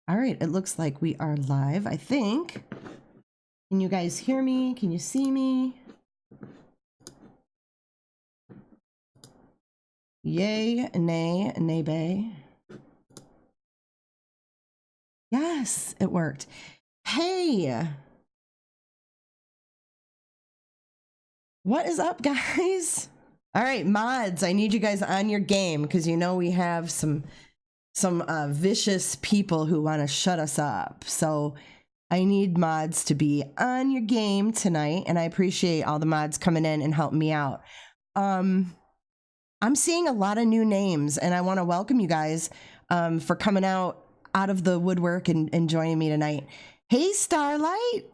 All right, it looks like we are live, I think. Can you guys hear me? Can you see me? Yay, nay, nay. Yes, it worked. Hey, what is up, guys? All right, mods, I need you guys on your game because you know we have some vicious people who want to shut us up. So I need mods to be on your game tonight, and I appreciate all the mods coming in and helping me out. I'm seeing a lot of new names, and I want to welcome you guys for coming out of the woodwork and joining me tonight. Hey, Starlight.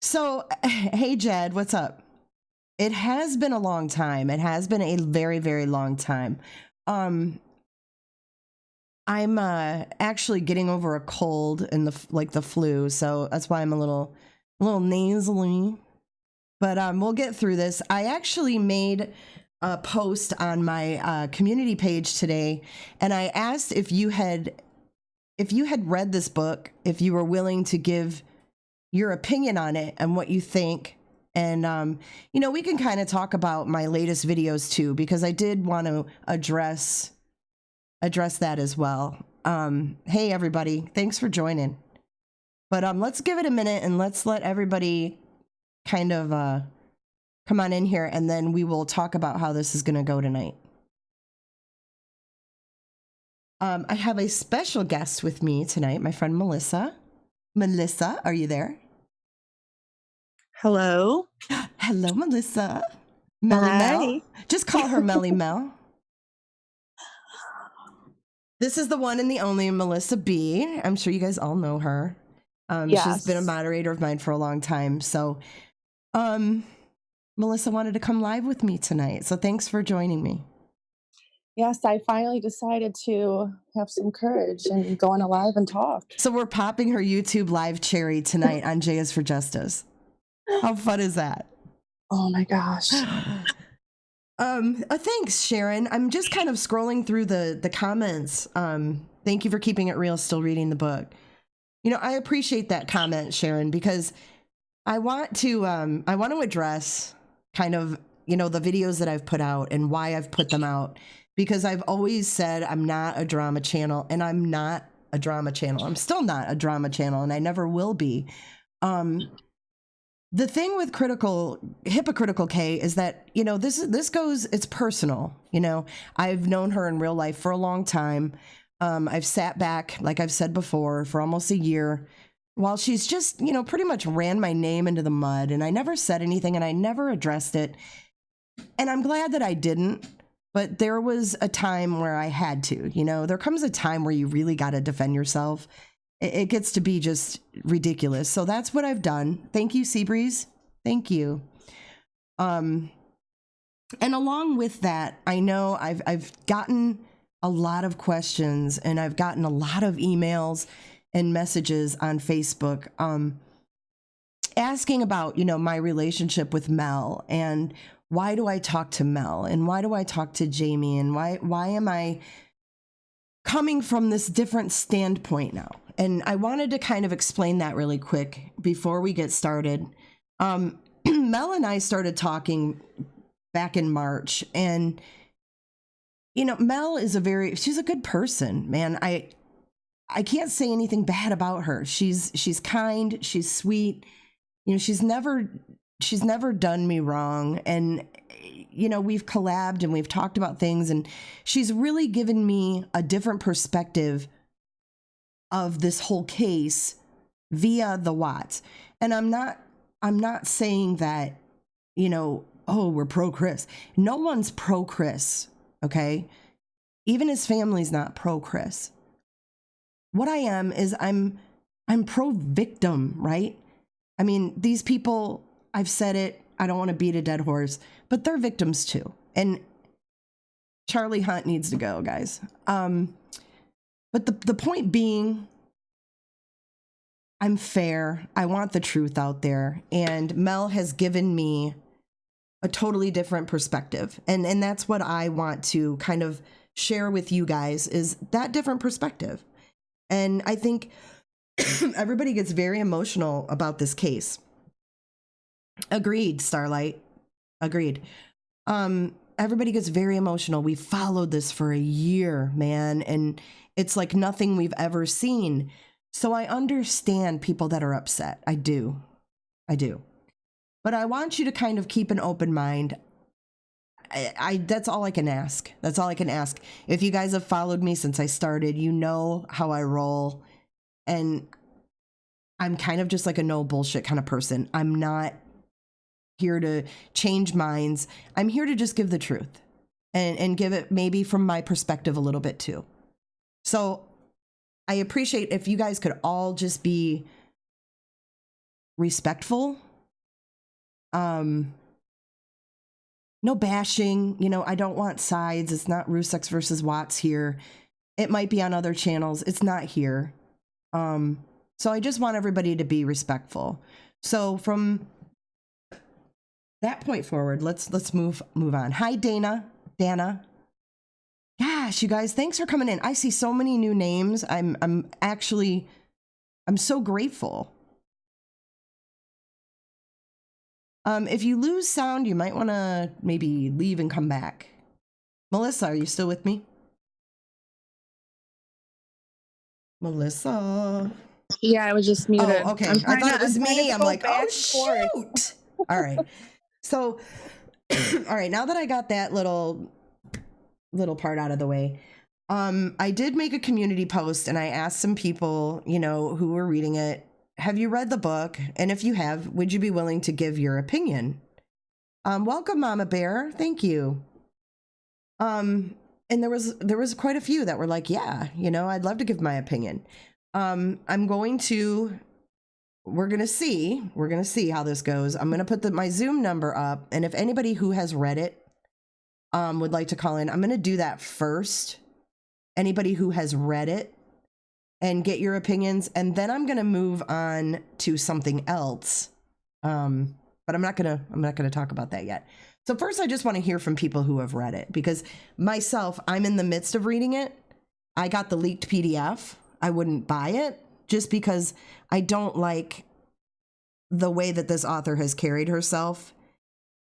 So, hey, Jed, what's up? It has been a long time. It has been a very, very long time. I'm actually getting over a cold and the flu, so that's why I'm a little nasally. But we'll get through this. I actually made a post on my community page today, and I asked if you had read this book, if you were willing to give your opinion on it and what you think. And you know, we can kind of talk about my latest videos too, because I did want to address that as well. Hey everybody, thanks for joining. But let's give it a minute and let's let everybody kind of come on in here, and then we will talk about how this is going to go tonight. I have a special guest with me tonight, my friend Melissa. Melissa, are you there? Hello. Hello, Melissa. Melly Mel. Just call her Melly Mel. This is the one and the only Melissa B. I'm sure you guys all know her. Yes. She's been a moderator of mine for a long time. So Melissa wanted to come live with me tonight. So thanks for joining me. Yes, I finally decided to have some courage and go on a live and talk. So we're popping her YouTube live cherry tonight on J is for Justice. How fun is that? Oh my gosh. Thanks, Sharon. I'm just kind of scrolling through the comments. Thank you for keeping it real, still reading the book. You know, I appreciate that comment, Sharon, because I want to address kind of, you know, the videos that I've put out and why I've put them out, because I've always said I'm not a drama channel, and I'm not a drama channel. I'm still not a drama channel, and I never will be. The thing with Hypocritical K is that, you know, this goes, it's personal. You know, I've known her in real life for a long time. I've sat back, like I've said before, for almost a year while she's just, you know, pretty much ran my name into the mud, and I never said anything and I never addressed it. And I'm glad that I didn't, but there was a time where I had to. You know, there comes a time where you really got to defend yourself. It gets to be just ridiculous. So that's what I've done. Thank you, Seabreeze. Thank you. And along with that, I know I've gotten a lot of questions, and I've gotten a lot of emails and messages on Facebook asking about, you know, my relationship with Mel, and why do I talk to Mel, and why do I talk to Jamie, and why am I coming from this different standpoint now? And I wanted to kind of explain that really quick before we get started. Mel and I started talking back in March, and, you know, Mel is she's a good person, man. I can't say anything bad about her. She's kind, she's sweet. You know, she's never done me wrong. And, you know, we've collabed and we've talked about things, and she's really given me a different perspective of this whole case via the Watts. And I'm not saying that, you know, oh, we're pro Chris. No one's pro Chris, okay? Even his family's not pro Chris. What I am is I'm pro victim, right? I mean, these people, I've said it, I don't want to beat a dead horse, but they're victims too. And Charlie Hunt needs to go, guys. But the point being, I'm fair. I want the truth out there. And Mel has given me a totally different perspective. And that's what I want to kind of share with you guys is that different perspective. And I think everybody gets very emotional about this case. Agreed, Starlight. Agreed. Everybody gets very emotional. We followed this for a year, man, and it's like nothing we've ever seen. So I understand people that are upset. I do. But I want you to kind of keep an open mind. I that's all I can ask. That's all I can ask. If you guys have followed me since I started, you know how I roll. And I'm kind of just like a no bullshit kind of person. I'm not here to change minds. I'm here to just give the truth and give it maybe from my perspective a little bit too. So I appreciate if you guys could all just be respectful. No bashing, you know, I don't want sides. It's not Ruseks versus Watts here. It might be on other channels. It's not here. So I just want everybody to be respectful. So from that point forward, let's move on. Hi, Dana. Gosh, you guys, thanks for coming in. I see so many new names. I'm so grateful. If you lose sound, you might want to maybe leave and come back. Melissa, are you still with me? Melissa. Yeah, I was just muted. Oh, okay. I thought it was me. I'm like, oh, shoot. All right. So, all right. Now that I got that little part out of the way, I did make a community post and I asked some people, you know, who were reading it, have you read the book? And if you have, would you be willing to give your opinion? Welcome, Mama Bear. Thank you. And there was quite a few that were like, yeah, you know, I'd love to give my opinion. We're going to see how this goes. I'm going to put my Zoom number up. And if anybody who has read it, would like to call in, I'm going to do that first. Anybody who has read it and get your opinions. And then I'm going to move on to something else. But I'm not going to talk about that yet. So first, I just want to hear from people who have read it, because myself, I'm in the midst of reading it. I got the leaked PDF. I wouldn't buy it just because I don't like the way that this author has carried herself.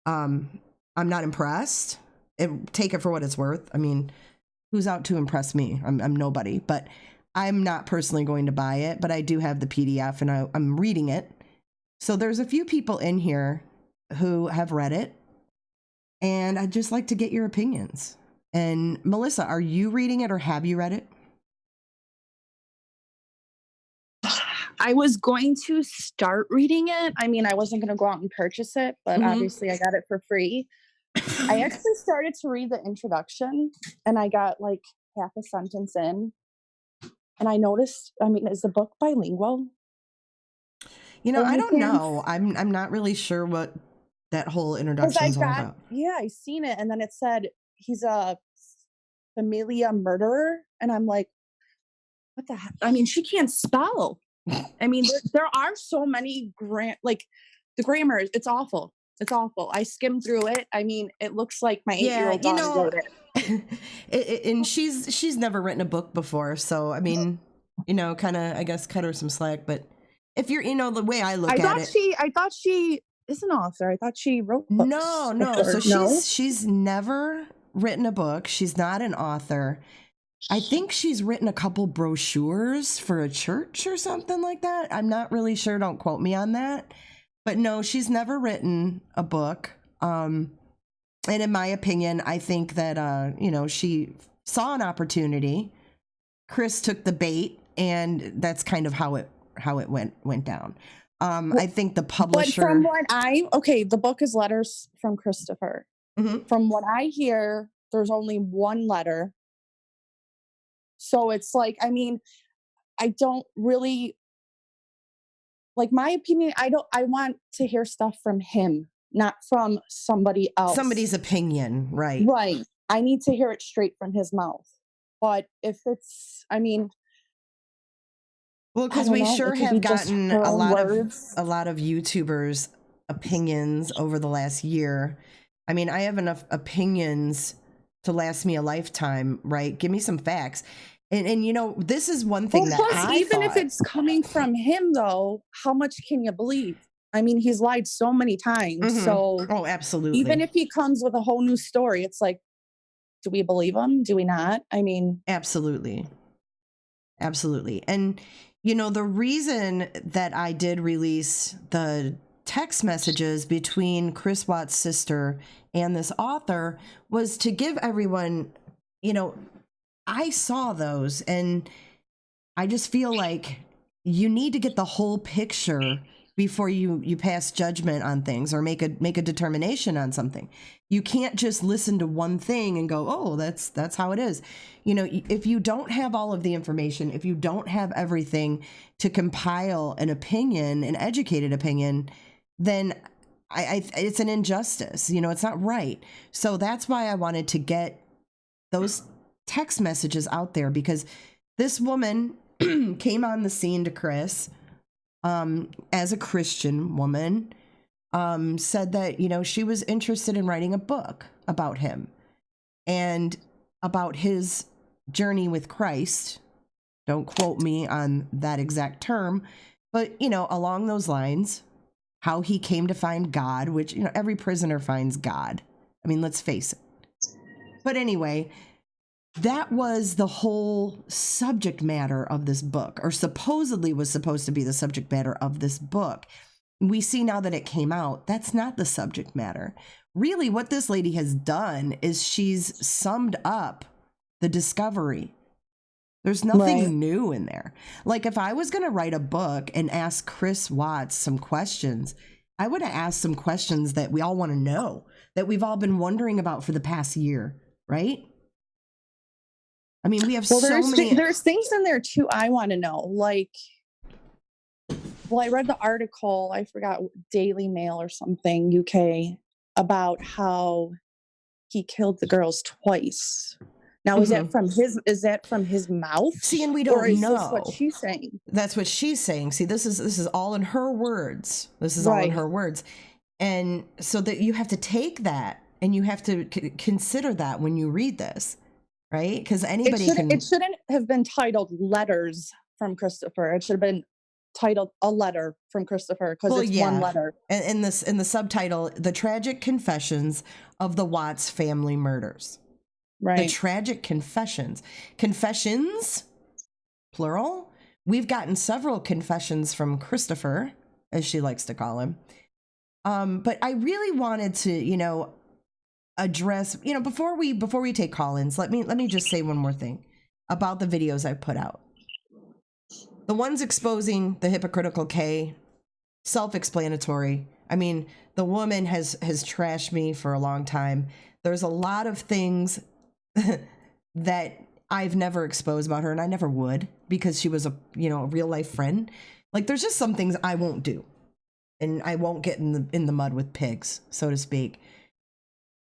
I'm not impressed. Take it for what it's worth. I mean, who's out to impress me? I'm nobody, but I'm not personally going to buy it, but I do have the PDF and I'm reading it. So there's a few people in here who have read it, and I'd just like to get your opinions. And Melissa, are you reading it or have you read it? I was going to start reading it. I mean, I wasn't going to go out and purchase it, but obviously I got it for free. I actually started to read the introduction and I got like half a sentence in and I noticed, I mean, is the book bilingual? You know, I don't know. I'm not really sure what that whole introduction is all about. Yeah, I seen it and then it said he's a familia murderer and I'm like, what the heck? I mean, she can't spell. I mean, there are so many the grammar, it's awful. It's awful. I skimmed through it. I mean, it looks like my 8-year-old daughter wrote it. And she's never written a book before, so I mean, you know, kind of, I guess, cut her some slack. But if you're, you know, the way I look at it, I thought she is an author. I thought she wrote books. No. So she's never written a book. She's not an author. I think she's written a couple brochures for a church or something like that. I'm not really sure. Don't quote me on that. But no, she's never written a book. And in my opinion, I think that, you know, she saw an opportunity. Chris took the bait, and that's kind of how it went down. I think the publisher. But from what the book is letters from Christopher. Mm-hmm. From what I hear, there's only one letter. So it's like, I mean, I don't really. Like, my opinion, I want to hear stuff from him, not from somebody else. Somebody's opinion, right? Right. I need to hear it straight from his mouth. But if it's, I mean, well, because we sure have gotten a lot of YouTubers' opinions over the last year. I mean, I have enough opinions to last me a lifetime, right? Give me some facts. And you know, this is one thing Well, that plus, I even if thought. it's coming from him, though, how much can you believe? I mean, he's lied so many times. Mhm. So Oh, absolutely. even if he comes with a whole new story, it's like, do we believe him? Do we not? I mean, Absolutely. Absolutely. And, you know, the reason that I did release the text messages between Chris Watts' sister and this author was to give everyone, you know, I saw those and I just feel like you need to get the whole picture before you pass judgment on things or make a determination on something. You can't just listen to one thing and go, "Oh, that's how it is." You know, if you don't have all of the information, if you don't have everything to compile an opinion, an educated opinion, then it's an injustice. You know, it's not right. So that's why I wanted to get those text messages out there, because this woman came on the scene to Chris as a Christian woman, said that, you know, she was interested in writing a book about him and about his journey with Christ. Don't quote me on that exact term, but, you know, along those lines, how he came to find God, which, you know, every prisoner finds God. I mean, let's face it. But anyway, that was the whole subject matter of this book, or supposedly was supposed to be the subject matter of this book. We see now that it came out, that's not the subject matter. Really, what this lady has done is she's summed up the discovery. There's nothing new in there. Like, if I was going to write a book and ask Chris Watts some questions, I would have asked some questions that we all want to know, that we've all been wondering about for the past year, right? I mean, we have so many. There's things in there too I want to know. Like, well, I read the article, I forgot, Daily Mail or something, UK, about how he killed the girls twice. Now, is that from his mouth? See, and we don't or is know. this what she's saying? That's what she's saying. See, this is all in her words. This is all in her words. And so that you have to take that and you have to consider that when you read this, right? Because anybody it shouldn't have been titled Letters from Christopher. It should have been titled A Letter from Christopher, because it's one letter. And in the subtitle, The Tragic Confessions of the Watts Family Murders. Right. The tragic confessions. Confessions, plural. We've gotten several confessions from Christopher, as she likes to call him. But I really wanted to, you know, address, you know, before we take call-ins, let me just say one more thing about the videos I put out. The ones exposing the hypocritical K, self-explanatory. I mean, the woman has trashed me for a long time. There's a lot of things that I've never exposed about her, and I never would, because she was a real life friend. Like, there's just some things I won't do, and I won't get in the mud with pigs, so to speak.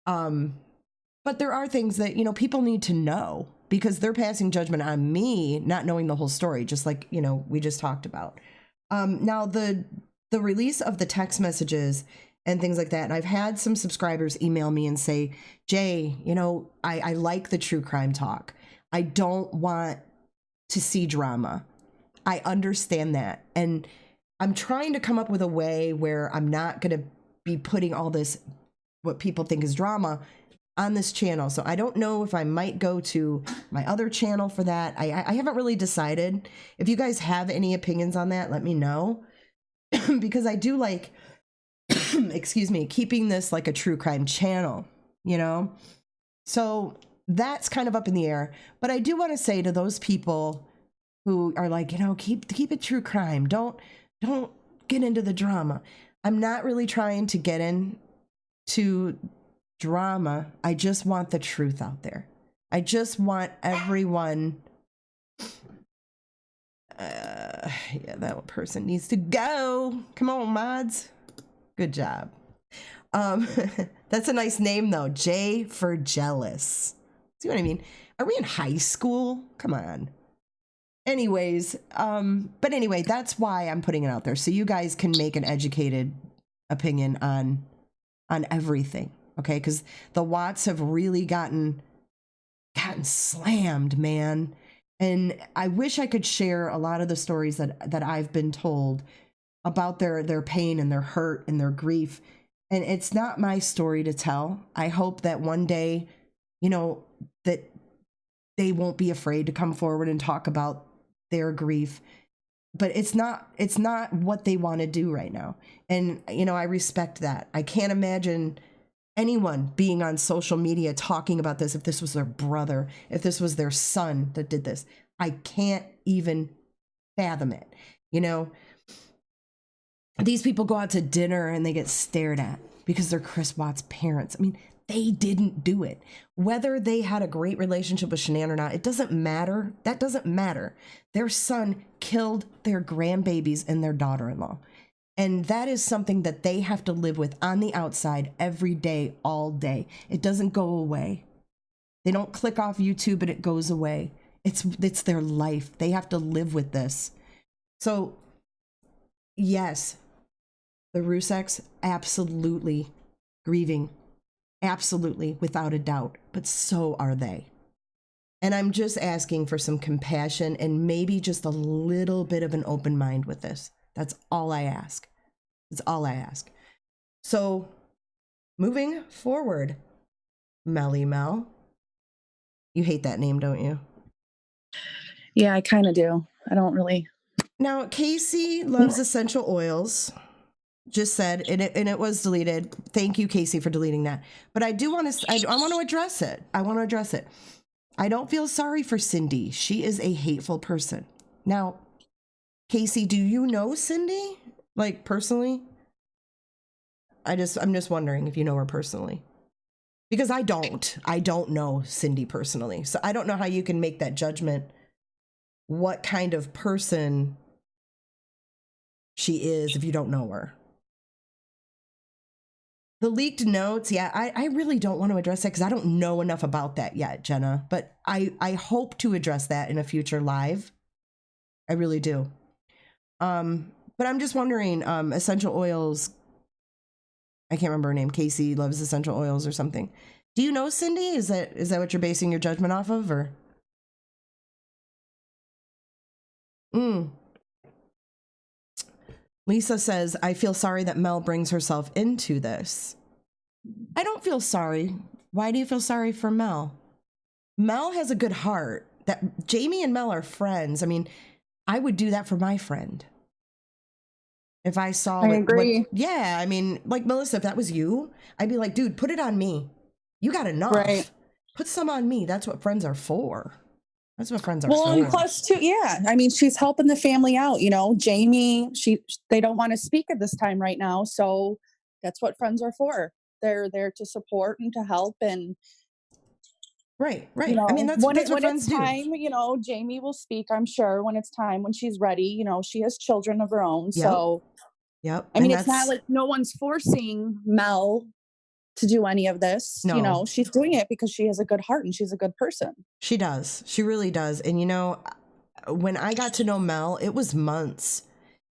But there are things that, you know, people need to know, because they're passing judgment on me, not knowing the whole story, just like, you know, we just talked about. Now the release of the text messages and things like that, and I've had some subscribers email me and say, Jay, you know, I like the true crime talk. I don't want to see drama. I understand that. And I'm trying to come up with a way where I'm not going to be putting all this, what people think is drama, on this channel. So I don't know if I might go to my other channel for that. I haven't really decided. If you guys have any opinions on that, let me know. Because I do like, excuse me, keeping this like a true crime channel, you know? So that's kind of up in the air. But I do want to say to those people who are like, you know, keep it true crime. Don't get into the drama. I'm not really trying to get into drama. I just want the truth out there. I just want everyone. Yeah, that person needs to go. Come on, mods. Good job. That's a nice name though. J for jealous. See what I mean? Are we in high school? Come on. Anyways, but anyway, that's why I'm putting it out there, so you guys can make an educated opinion on everything. Okay, because the Watts have really gotten gotten slammed, man. And I wish I could share a lot of the stories that I've been told about their pain and their hurt and their grief. And it's not my story to tell. I hope that one day, that they won't be afraid to come forward and talk about their grief. But it's not what they want to do right now. And, I respect that. I can't imagine anyone being on social media talking about this if this was their brother, if this was their son that did this. I can't even fathom it. These people go out to dinner and they get stared at because they're Chris Watts' parents. I mean, they didn't do it. Whether they had a great relationship with Shanann or not, it doesn't matter. That doesn't matter. Their son killed their grandbabies and their daughter-in-law. And that is something that they have to live with on the outside every day, all day. It doesn't go away. They don't click off YouTube and it goes away. It's their life. They have to live with this. So, yes, the Ruseks, absolutely grieving. Absolutely, without a doubt. But so are they. And I'm just asking for some compassion and maybe just a little bit of an open mind with this. That's all I ask. That's all I ask. So, moving forward, Melly Mel. You hate that name, don't you? Yeah, I kind of do. I don't really. Now, Casey Loves Essential Oils just said, and it was deleted. Thank you, Casey, for deleting that. But I do want to, I want to address it. I don't feel sorry for Cindy. She is a hateful person. Now, Casey, do you know Cindy? Like, personally? I'm just wondering if you know her personally. Because I don't know Cindy personally. So I don't know how you can make that judgment what kind of person she is if you don't know her. The leaked notes, yeah, I really don't want to address that because I don't know enough about that yet, Jenna. But I hope to address that in a future live. I really do. But I'm just wondering, essential oils, I can't remember her name, Casey Loves Essential Oils or something. Do you know Cindy? Is that what you're basing your judgment off of, or? Lisa says, I feel sorry that Mel brings herself into this. I don't feel sorry. Why do you feel sorry for Mel? Mel has a good heart. That Jamie and Mel are friends. I mean, I would do that for my friend. If I saw I agree. Yeah, I mean, like Melissa, if that was you, I'd be like, dude, put it on me. You got enough. Right. Put some on me. That's what friends are for. That's what friends are for. Well, and plus too, yeah. I mean, she's helping the family out, Jamie, they don't want to speak at this time right now. So that's what friends are for. They're there to support and to help. And right. I mean, that's what friends do. When it's time, Jamie will speak, I'm sure, when it's time, when she's ready. She has children of her own. Yep. So, yep. I mean, it's not like no one's forcing Mel to do any of this. No. She's doing it because she has a good heart and she's a good person. She does. She really does. And when I got to know Mel, it was months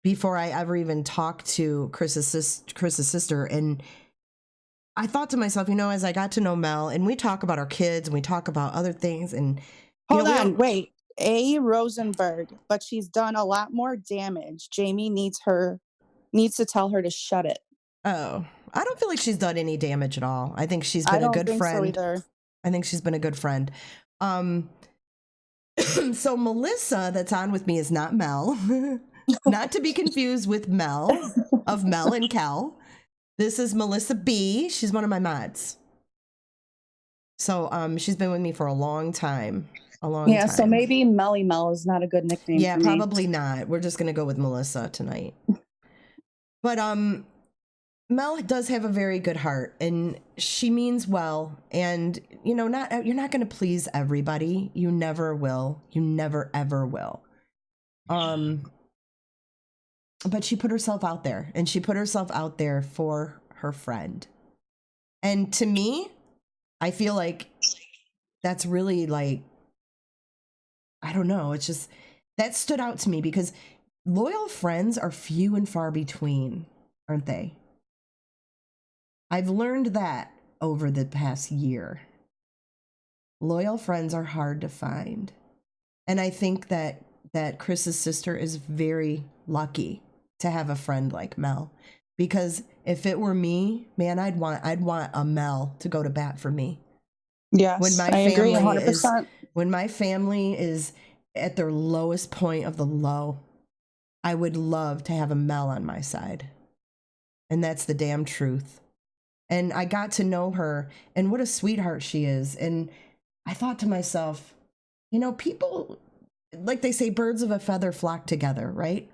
before I ever even talked to Chris's sister. And I thought to myself, as I got to know Mel, and we talk about our kids and we talk about other things. And hold on, wait, A. Rosenberg, but she's done a lot more damage. Jamie needs to tell her to shut it. Oh, I don't feel like she's done any damage at all. I think she's been a good friend. So either. I think she's been a good friend. So Melissa, that's on with me, is not Mel. Not to be confused with Mel of Mel and Cal. This is Melissa B. She's one of my mods. So she's been with me for a long time. Yeah, so maybe Melly Mel is not a good nickname. Yeah, probably not. We're just gonna go with Melissa tonight. But Mel does have a very good heart and she means well. And you're not going to please everybody. You never will. You never, ever will. But she put herself out there and she put herself out there for her friend. And to me, I feel like that's really like, I don't know. It's just, that stood out to me because loyal friends are few and far between, aren't they? I've learned that over the past year. loyal friends are hard to find. And I think that Chris's sister is very lucky to have a friend like Mel, because if it were me, man, I'd want a Mel to go to bat for me. Yes, I agree 100%. When my family is at their lowest point of the low, I would love to have a Mel on my side. And that's the damn truth. And I got to know her, and what a sweetheart she is. And I thought to myself, you know, people, like they say, birds of a feather flock together, right?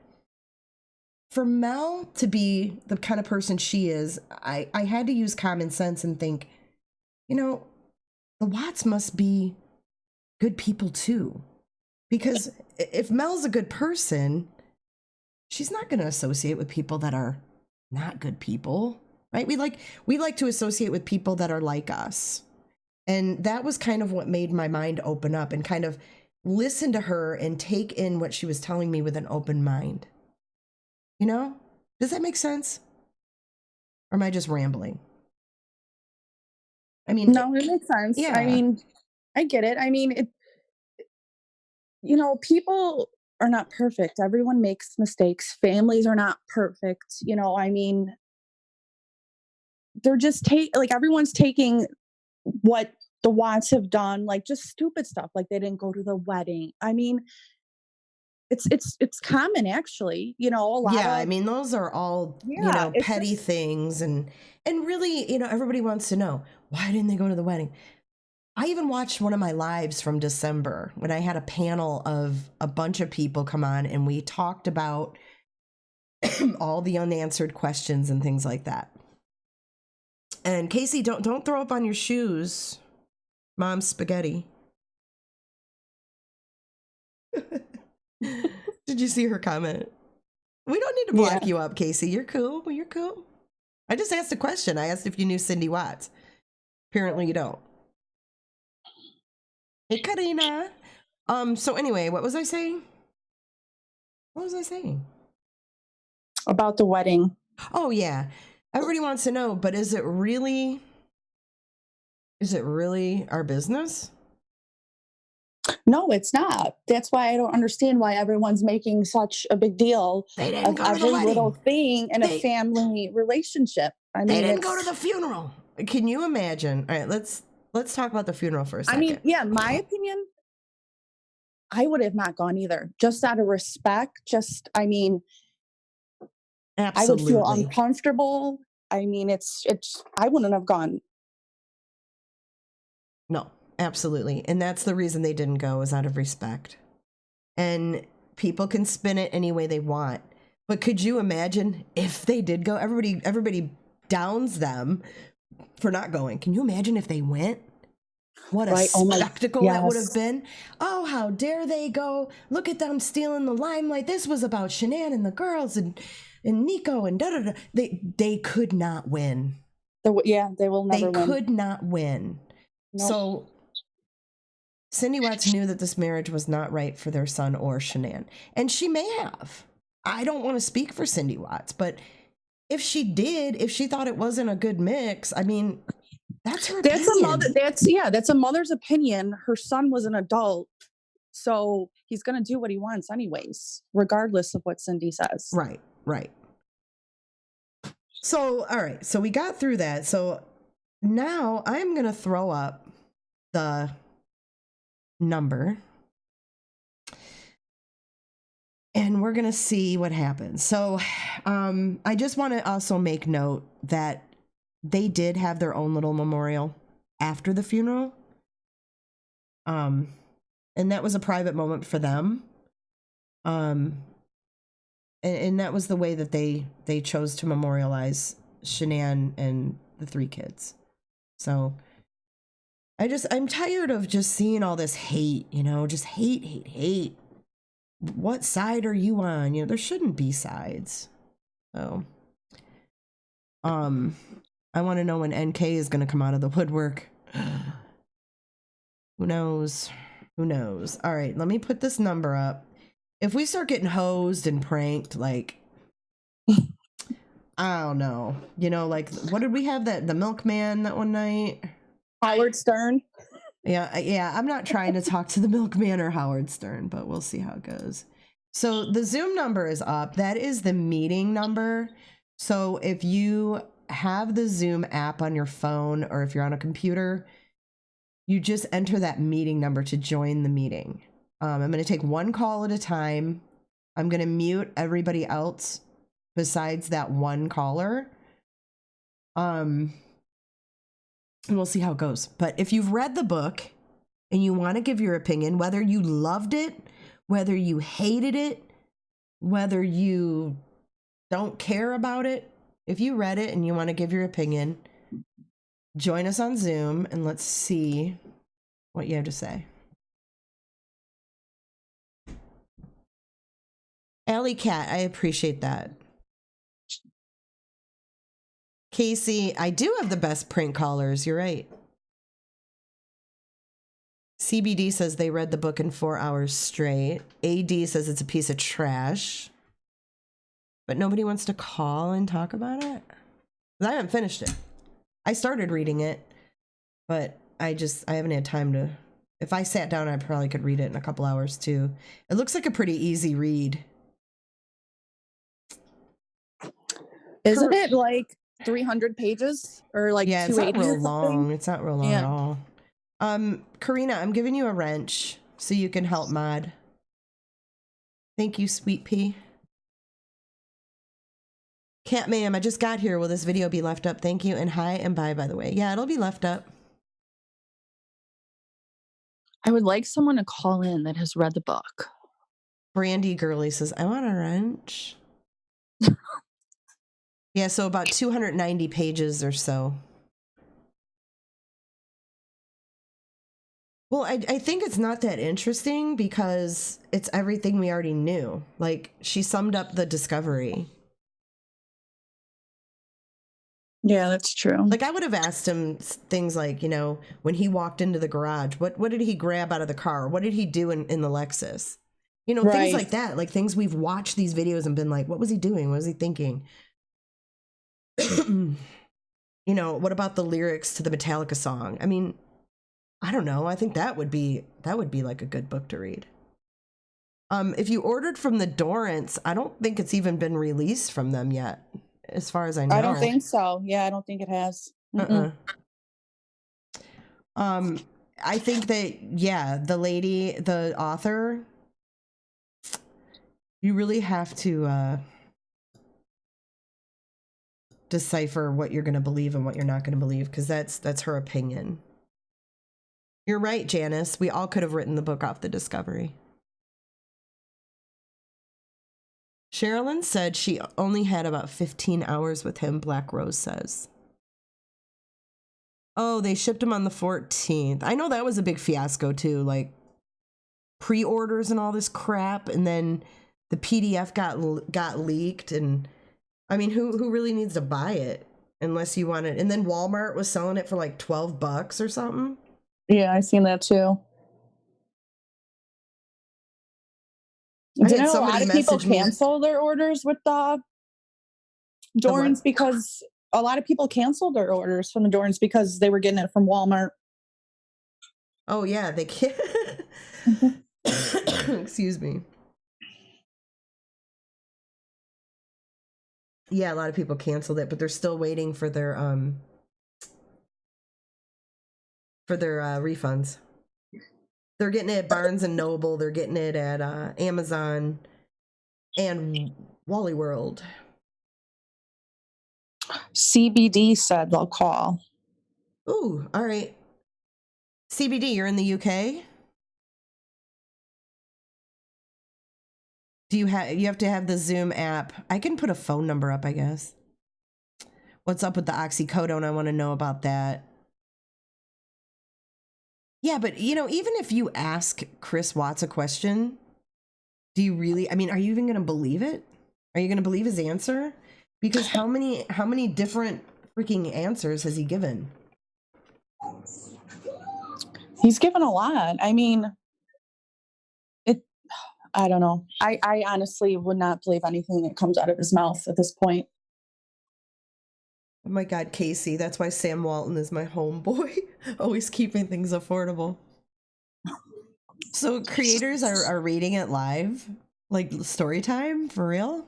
For Mel to be the kind of person she is, I had to use common sense and think, you know, the Watts must be good people too. Because if Mel's a good person, she's not going to associate with people that are not good people, right? We like to associate with people that are like us. And that was kind of what made my mind open up and kind of listen to her and take in what she was telling me with an open mind. You know? Does that make sense? Or am I just rambling? I mean, no, it makes sense. Yeah. I mean, I get it. I mean, you know, people are not perfect. Everyone makes mistakes. Families are not perfect. You know, I mean, they're just everyone's taking what the Watts have done, like just stupid stuff, like they didn't go to the wedding. I mean, it's common actually, you know, a lot of, I mean, those are all, you know, petty things, and really, you know, everybody wants to know, why didn't they go to the wedding? I even watched one of my lives from December when I had a panel of a bunch of people come on and we talked about all the unanswered questions and things like that. And Casey, don't throw up on your shoes, Mom's spaghetti. Did you see her comment? We don't need to block you up, Casey. You're cool. You're cool. I just asked a question. I asked if you knew Cindy Watts. Apparently you don't. Hey, Karina. So anyway, what was I saying? About the wedding. Oh, yeah. Everybody wants to know, but is it really our business? No, it's not. That's why I don't understand why everyone's making such a big deal of every little thing in a family relationship. I mean, they didn't go to the funeral. Can you imagine? All right, let's talk about the funeral for a second. I mean, yeah, my opinion, I would have not gone either. Just out of respect. I mean, absolutely. I would feel uncomfortable. I mean, I wouldn't have gone. No, absolutely. And that's the reason they didn't go, is out of respect. And people can spin it any way they want. But could you imagine if they did go? Everybody downs them for not going. Can you imagine if they went? What a spectacle that would have been. Oh, how dare they go? Look at them stealing the limelight. This was about Shanann and the girls and Nico and da-da-da. They could not win. They will never win. They could not win. Nope. So Cindy Watts knew that this marriage was not right for their son or Shanann. And she may have. I don't want to speak for Cindy Watts, but if she did, if she thought it wasn't a good mix, I mean, that's her opinion. That's a mother's opinion. Her son was an adult, so he's going to do what he wants anyways, regardless of what Cindy says. Right. So, all right. So we got through that. So now I'm going to throw up the number and we're going to see what happens. So I just want to also make note that they did have their own little memorial after the funeral. And that was a private moment for them. And that was the way that they chose to memorialize Shanann and the 3 kids. So I'm tired of just seeing all this hate, you know, just hate. What side are you on? You know, there shouldn't be sides. So, I want to know when NK is going to come out of the woodwork. Who knows? All right, let me put this number up. If we start getting hosed and pranked, like, I don't know. You know, like, what did we have the milkman that one night? Howard Stern. Yeah, I'm not trying to talk to the milkman or Howard Stern, but we'll see how it goes. So the Zoom number is up. That is the meeting number. So if you have the Zoom app on your phone or if you're on a computer, you just enter that meeting number to join the meeting. I'm going to take one call at a time. I'm going to mute everybody else besides that one caller. And we'll see how it goes. But if you've read the book and you want to give your opinion, whether you loved it, whether you hated it, whether you don't care about it, if you read it and you want to give your opinion, join us on Zoom and let's see what you have to say. Alley Cat, I appreciate that. Casey, I do have the best prank callers. You're right. CBD says they read the book in 4 hours straight. AD says it's a piece of trash. But nobody wants to call and talk about it? I haven't finished it. I started reading it, but I haven't had time to. If I sat down, I probably could read it in a couple hours too. It looks like a pretty easy read. Isn't it like 300 pages or like yeah, 280 it's not real or something? long. It's not real long at all. Karina, I'm giving you a wrench so you can help mod. Thank you, Sweet Pea. Cat ma'am, I just got here. Will this video be left up? Thank you. And hi and bye, by the way. Yeah, it'll be left up. I would like someone to call in that has read the book. Brandy Girly says, I want a wrench. Yeah, so about 290 pages or so. Well, I think it's not that interesting because it's everything we already knew. Like, she summed up the discovery. Yeah, that's true. Like, I would have asked him things like, you know, when he walked into the garage, what did he grab out of the car? What did he do in the Lexus? You know, things like that. Like, things we've watched these videos and been like, what was he doing? What was he thinking? You know, what about the lyrics to the Metallica song? I mean, I don't know. I think that would be like a good book to read. If you ordered from the Dorrance, I don't think it's even been released from them yet, as far as I know. I don't think so. Yeah, I don't think it has. I think that, yeah, the author, you really have to decipher what you're going to believe and what you're not going to believe, because that's her opinion. You're right, Janice. We all could have written the book off the discovery. Sherilyn said she only had about 15 hours with him, Black Rose says. Oh, they shipped him on the 14th. I know that was a big fiasco too, like pre-orders and all this crap, and then the PDF got leaked, and I mean, who really needs to buy it unless you want it? And then Walmart was selling it for like $12 or something. Yeah, I seen that too. Didn't a lot of people cancel their orders with the Dorrance because a lot of people canceled their orders from the Dorrance because they were getting it from Walmart. Oh yeah, they can't. Excuse me. Yeah, a lot of people canceled it, but they're still waiting for their refunds. They're getting it at Barnes and Noble. They're getting it at Amazon and Wally World. CBD said they'll call. Ooh, all right. CBD, you're in the UK? You have to have the Zoom app. I can put a phone number up, I guess. What's up with the oxycodone? I want to know about that. Yeah, but you know, even if you ask Chris Watts a question, do you really, I mean, are you even going to believe it? Are you going to believe his answer? Because how many different freaking answers has he given? He's given a lot. I mean, I don't know. I honestly would not believe anything that comes out of his mouth at this point. Oh my God, Casey. That's why Sam Walton is my homeboy. Always keeping things affordable. So creators are reading it live? Like story time? For real?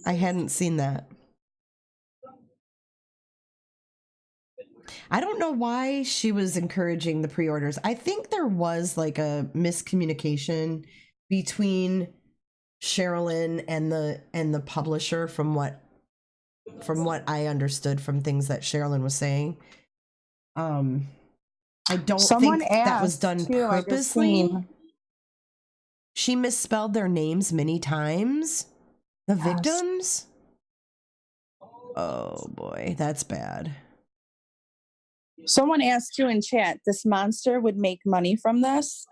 I hadn't seen that. I don't know why she was encouraging the pre-orders. I think there was like a miscommunication between Sherilyn and the publisher from what I understood from things that Sherilyn was saying. I don't Someone think that was done too, I just purposely. seen. She misspelled their names many times. The Yes. victims? Oh boy, that's bad. Someone asked you in chat, this monster would make money from this.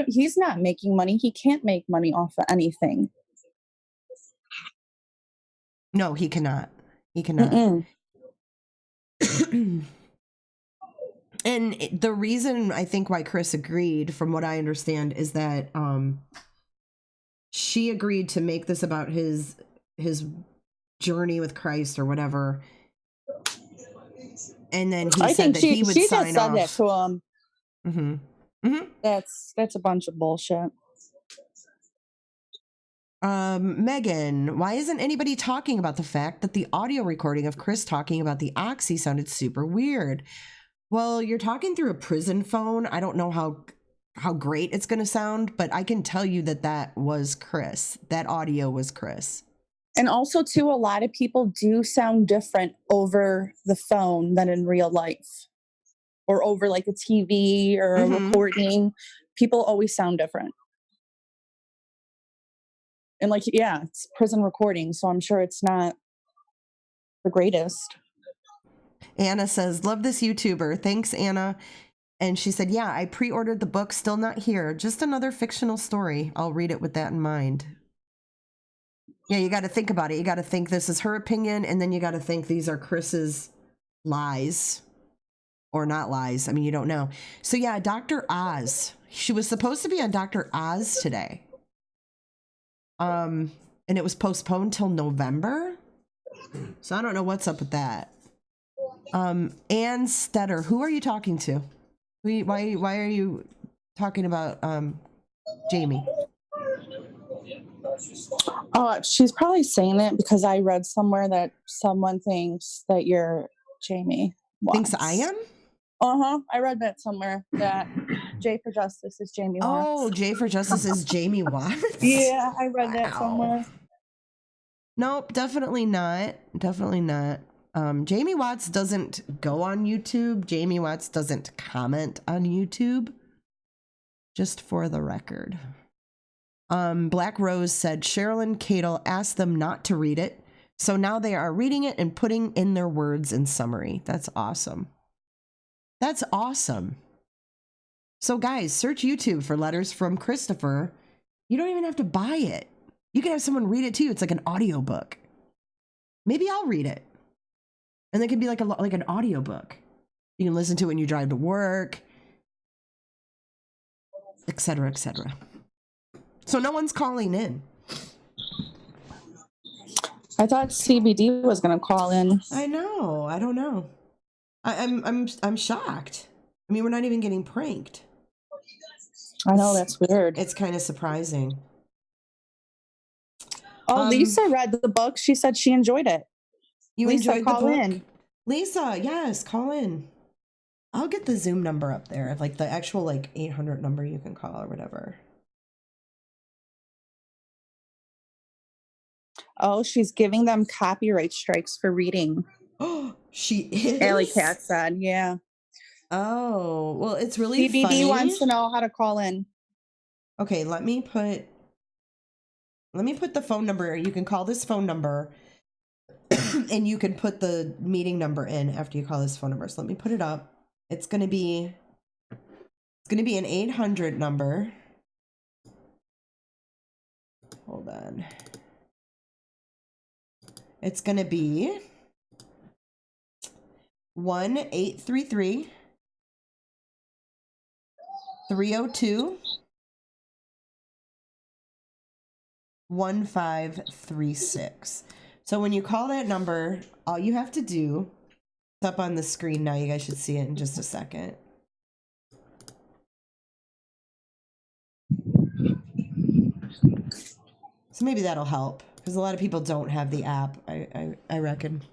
He's not making money. He can't make money off of anything. No, he cannot. He cannot. And the reason I think why Chris agreed, from what I understand, is that she agreed to make this about his journey with Christ or whatever. And then he said that he would sign off. She just said that to him. Mm-hmm. Mm-hmm. That's a bunch of bullshit. Megan, why isn't anybody talking about the fact that the audio recording of Chris talking about the oxy sounded super weird? Well, you're talking through a prison phone. I don't know how great it's going to sound, but I can tell you that was Chris. That audio was Chris. And also, too, a lot of people do sound different over the phone than in real life, or over like a TV or a recording. People always sound different. And like, yeah, it's prison recording, so I'm sure it's not the greatest. Anna says, love this YouTuber. Thanks, Anna. And she said, yeah, I pre-ordered the book, still not here. Just another fictional story. I'll read it with that in mind. Yeah, you got to think about it. You got to think this is her opinion, and then you got to think these are Chris's lies. Or not lies. I mean, you don't know. So yeah, Dr. Oz. She was supposed to be on Dr. Oz today. And it was postponed till November. So I don't know what's up with that. Ann Stetter, who are you talking to? Why are you talking about Jamie? Oh, she's probably saying it because I read somewhere that someone thinks that you're Jamie Watts. Thinks I am? I read that somewhere, that J for Justice is Jamie Watts. Oh, J for Justice is Jamie Watts? Yeah, I read that somewhere. Nope, definitely not. Definitely not. Jamie Watts doesn't go on YouTube. Jamie Watts doesn't comment on YouTube. Just for the record. Black Rose said Sherilyn Cadle asked them not to read it, so now they are reading it and putting in their words in summary. That's awesome. That's awesome. So guys, search YouTube for Letters from Christopher. You don't even have to buy it. You can have someone read it too. It's like an audiobook. Maybe I'll read it. And it can be like an audiobook. You can listen to it when you drive to work, etc., etc. So no one's calling in. I thought CBD was going to call in. I know. I don't know. I'm shocked. I mean, we're not even getting pranked. I know, that's weird. It's kind of surprising. Oh, Lisa read the book. She said she enjoyed it. You Lisa, enjoyed the call book? in. Lisa, yes, call in. I'll get the Zoom number up there, like the actual 800 number you can call or whatever. Oh, she's giving them copyright strikes for reading. Oh, she is? Alley Cat said, yeah. Oh, well, it's really CBD funny. wants to know how to call in. Okay, let me put the phone number. You can call this phone number and you can put the meeting number in after you call this phone number. So let me put it up. It's going to be an 800 number. Hold on. It's going to be 1-833 302 1536. So when you call that number, all you have to do, it's up on the screen now. You guys should see it in just a second. So maybe that'll help because a lot of people don't have the app, I reckon.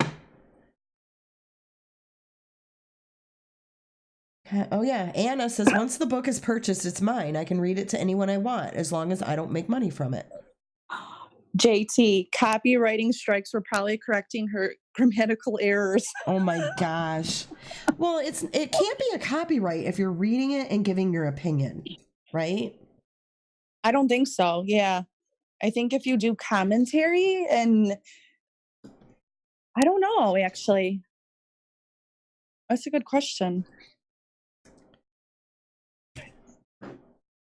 Oh yeah, Anna says once the book is purchased, it's mine. I can read it to anyone I want as long as I don't make money from it. JT, copywriting strikes were probably correcting her grammatical errors. Oh my gosh. Well, it can't be a copyright if you're reading it and giving your opinion, right? I don't think so. Yeah. I think if you do commentary and I don't know, actually. That's a good question.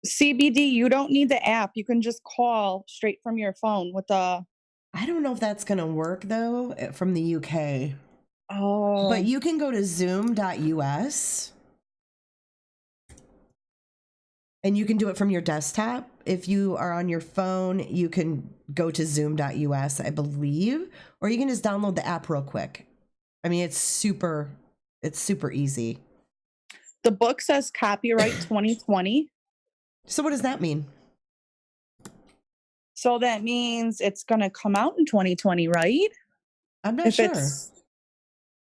CBD, you don't need the app. You can just call straight from your phone with the. I don't know if that's going to work though from the UK. Oh. But you can go to zoom.us and you can do it from your desktop. If you are on your phone, you can go to zoom.us, I believe, or you can just download the app real quick. I mean, it's super easy. The book says copyright 2020. So what does that mean? So that means it's going to come out in 2020, right? I'm not sure.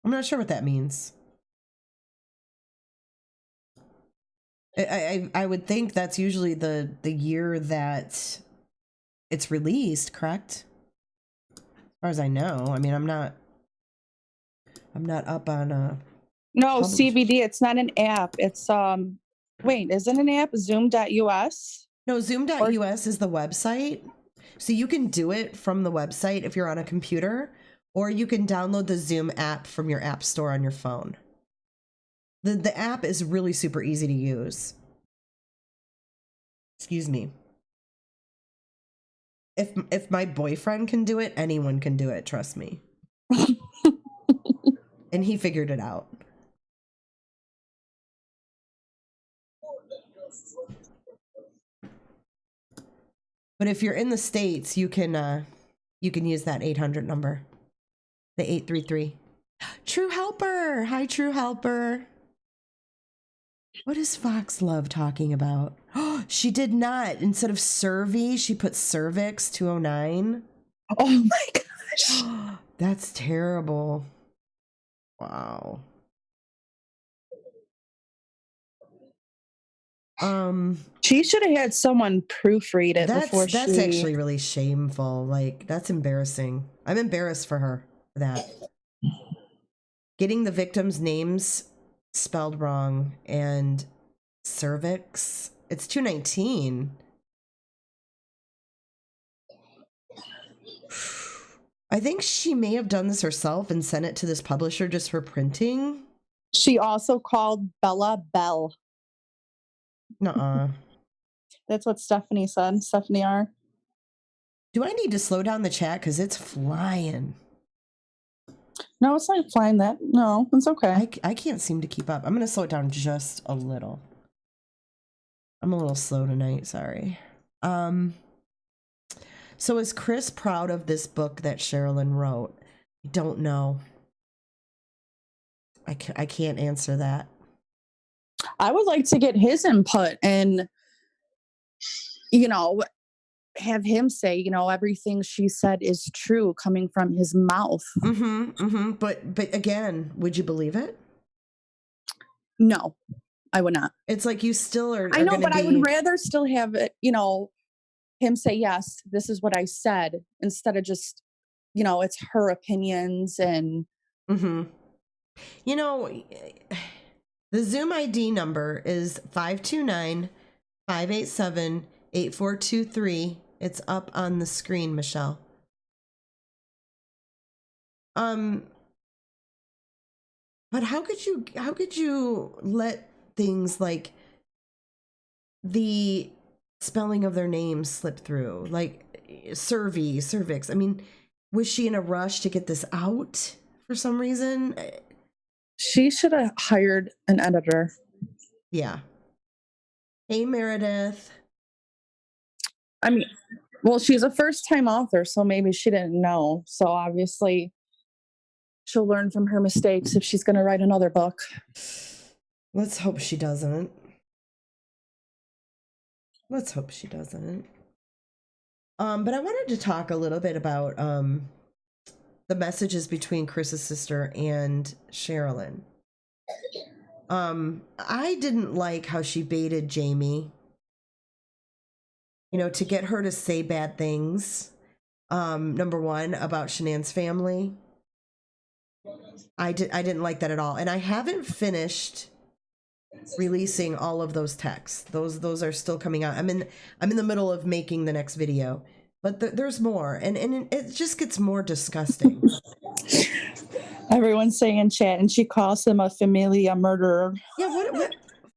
I'm not sure what that means. I would think that's usually the year that it's released, correct? As far as I know. I mean, I'm not up on No, CBD, it's not an app. It's wait, is it an app? Zoom.us? No, zoom.us is the website. So you can do it from the website if you're on a computer, or you can download the Zoom app from your app store on your phone. The app is really super easy to use. Excuse me. If my boyfriend can do it, anyone can do it, trust me. And he figured it out. But if you're in the States, you can use that 800 number. The 833. True Helper. Hi, True Helper. What does Fox love talking about? She did not. Instead of cervi, she put cervix 209. Oh my gosh. That's terrible. Wow. She should have had someone proofread it before she. That's actually really shameful. Like, that's embarrassing. I'm embarrassed for her for that. Getting the victims' names spelled wrong and cervix. It's 219. I think she may have done this herself and sent it to this publisher just for printing. She also called Bella Bell. Nuh-uh. That's what Stephanie said. Stephanie R. Do I need to slow down the chat? Because it's flying. No, it's not flying that. No, it's okay. I can't seem to keep up. I'm going to slow it down just a little. I'm a little slow tonight. Sorry. So is Chris proud of this book that Sherilyn wrote? I don't know. I can't answer that. I would like to get his input and, have him say, everything she said is true coming from his mouth. But again, would you believe it? No, I would not. It's like you still are. I know, but I would rather still have it, him say, yes, this is what I said, instead of just, it's her opinions and. The Zoom ID number is 529-587-8423. It's up on the screen, Michelle. But how could you let things like the spelling of their names slip through? Like cervix. I mean, was she in a rush to get this out for some reason? She should have hired an editor. Yeah. Hey, Meredith. I mean, Well, she's a first-time author, so maybe she didn't know. So obviously, she'll learn from her mistakes if she's going to write another book. Let's hope she doesn't. Let's hope she doesn't. But I wanted to talk a little bit about the messages between Chris's sister and Sherilyn. I didn't like how she baited Jamie, to get her to say bad things. Number one, about Shanann's family. I didn't like that at all. And I haven't finished releasing all of those texts. Those are still coming out. I'm in the middle of making the next video, but there's more, and it just gets more disgusting. Everyone's saying in chat, and she calls him a familia murderer. Yeah,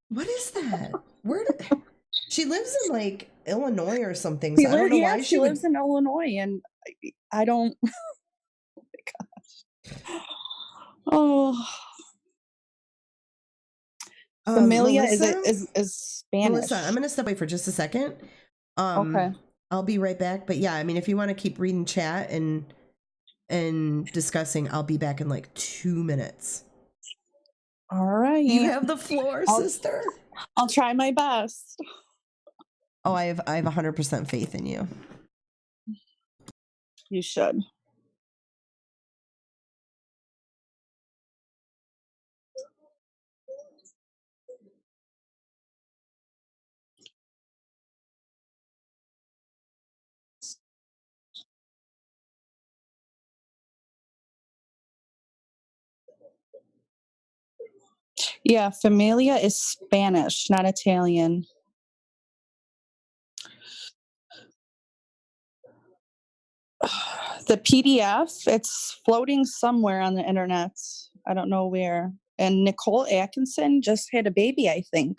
what is that? She lives in like Illinois or something. So I don't know why she lives in Illinois, and I don't. Oh my gosh. Oh. Familia is Spanish. Melissa, I'm going to step away for just a second. Okay. I'll be right back. But yeah, I mean, if you want to keep reading chat and discussing, I'll be back in like 2 minutes. All right. You have the floor, sister. I'll try my best. Oh, I have 100% faith in you. You should. Yeah, familia is Spanish, not Italian. The PDF, it's floating somewhere on the internet. I don't know where. And Nicole Atkinson just had a baby, I think.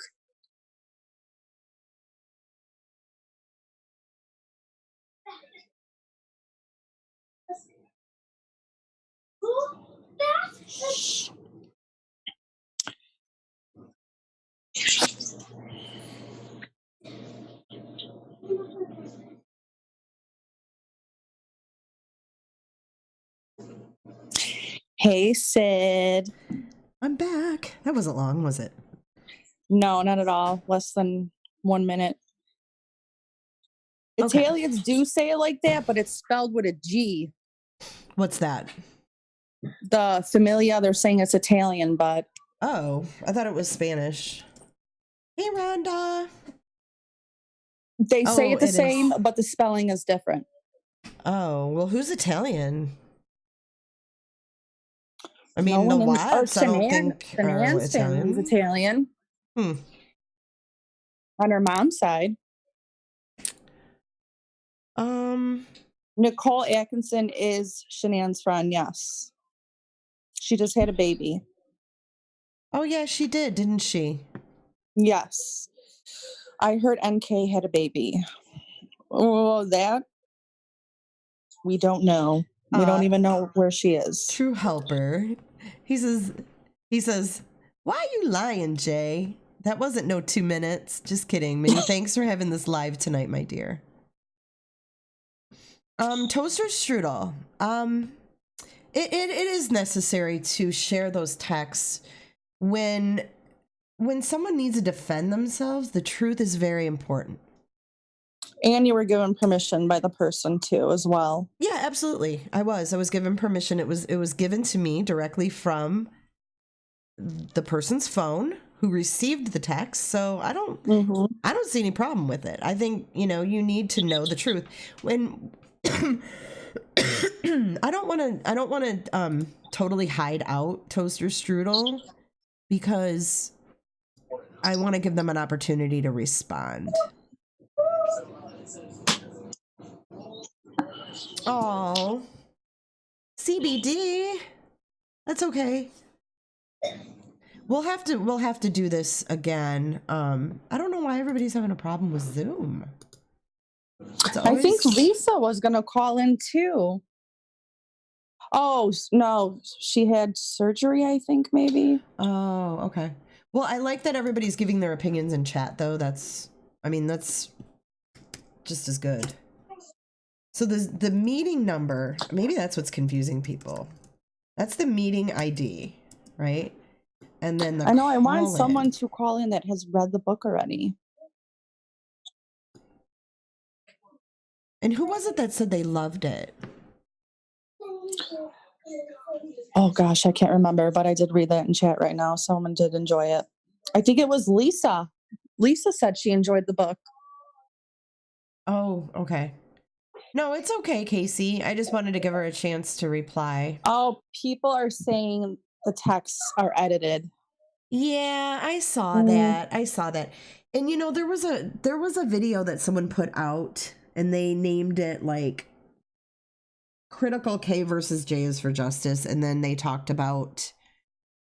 Hey, Sid. I'm back. That wasn't long, was it? No, not at all. Less than 1 minute. Okay. Italians do say it like that, but it's spelled with a G. What's that? The familia, they're saying it's Italian, but... Oh, I thought it was Spanish. Hey, Rhonda. They say it the same, but the spelling is different. Oh, well, who's Italian? I mean, the Watts, I don't think are Italian. Is Italian. On her mom's side. Nicole Atkinson is Shanann's friend, yes. She just had a baby. Oh, yeah, she did, didn't she? Yes. I heard NK had a baby. Oh, that? We don't know. We don't even know where she is. True helper. He says, why are you lying, Jay? That wasn't no 2 minutes. Just kidding. Many thanks for having this live tonight, my dear. Toaster strudel. It is necessary to share those texts when someone needs to defend themselves. The truth is very important. And you were given permission by the person too, as well. Yeah, absolutely. I was given permission. It was given to me directly from the person's phone who received the text. So I don't see any problem with it. I think, you need to know the truth. When I don't want to totally hide out toaster strudel because I want to give them an opportunity to respond. Oh, CBD. That's okay. We'll have to do this again. I don't know why everybody's having a problem with Zoom. I think Lisa was going to call in too. Oh, no, she had surgery, I think, maybe. Oh, okay. Well, I like that everybody's giving their opinions in chat, though. That's just as good. So the meeting number, maybe that's what's confusing people. That's the meeting ID, right? And then the I know I want call-in. someone to call in that has read the book already. And who was it that said they loved it? Oh gosh, I can't remember, but I did read that in chat right now. Someone did enjoy it. I think it was Lisa. Lisa said she enjoyed the book. Oh, okay. No, it's okay, Casey. I just wanted to give her a chance to reply. Oh, people are saying the texts are edited. Yeah, I saw that. I saw that. And you know, there was a video that someone put out and they named it like Critical K versus J is for Justice, and then they talked about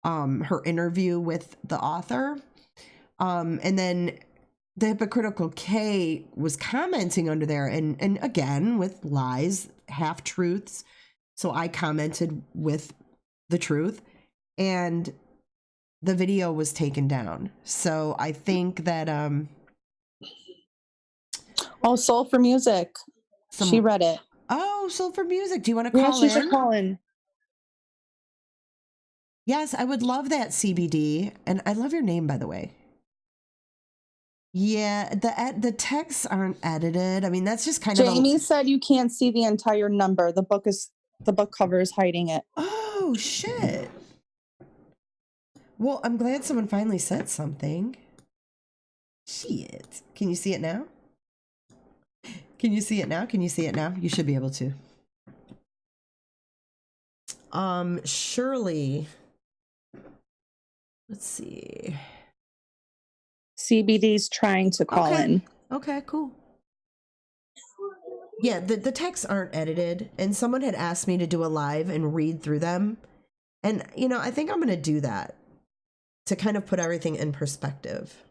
her interview with the author. And then the hypocritical K was commenting under there and again with lies, half truths. So I commented with the truth and the video was taken down. So I think that Oh, Soul for Music. She read it. Oh, Soul for Music. Do you want to call she in? should call in. Yes, I would love that, CBD. And I love your name, by the way. Yeah, the texts aren't edited. I mean, that's just kind of Jamie said you can't see the entire number. The book cover is hiding it. Oh, shit. Well, I'm glad someone finally said something. Shit. Can you see it now? Can you see it now? Can you see it now? You should be able to. Shirley. Let's see. CBD's trying to call in. Okay, cool. Yeah, the texts aren't edited, and someone had asked me to do a live and read through them. And, you know, I think I'm going to do that to kind of put everything in perspective.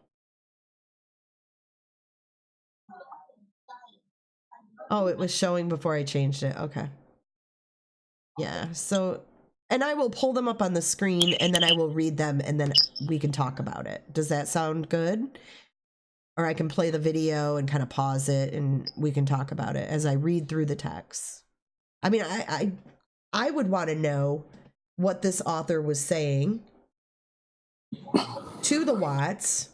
Oh, it was showing before I changed it. Okay. Yeah, so, and I will pull them up on the screen, and then I will read them, and then we can talk about it. Does that sound good? Or I can play the video and kind of pause it, and we can talk about it as I read through the text. I mean, I would want to know what this author was saying to the Watts.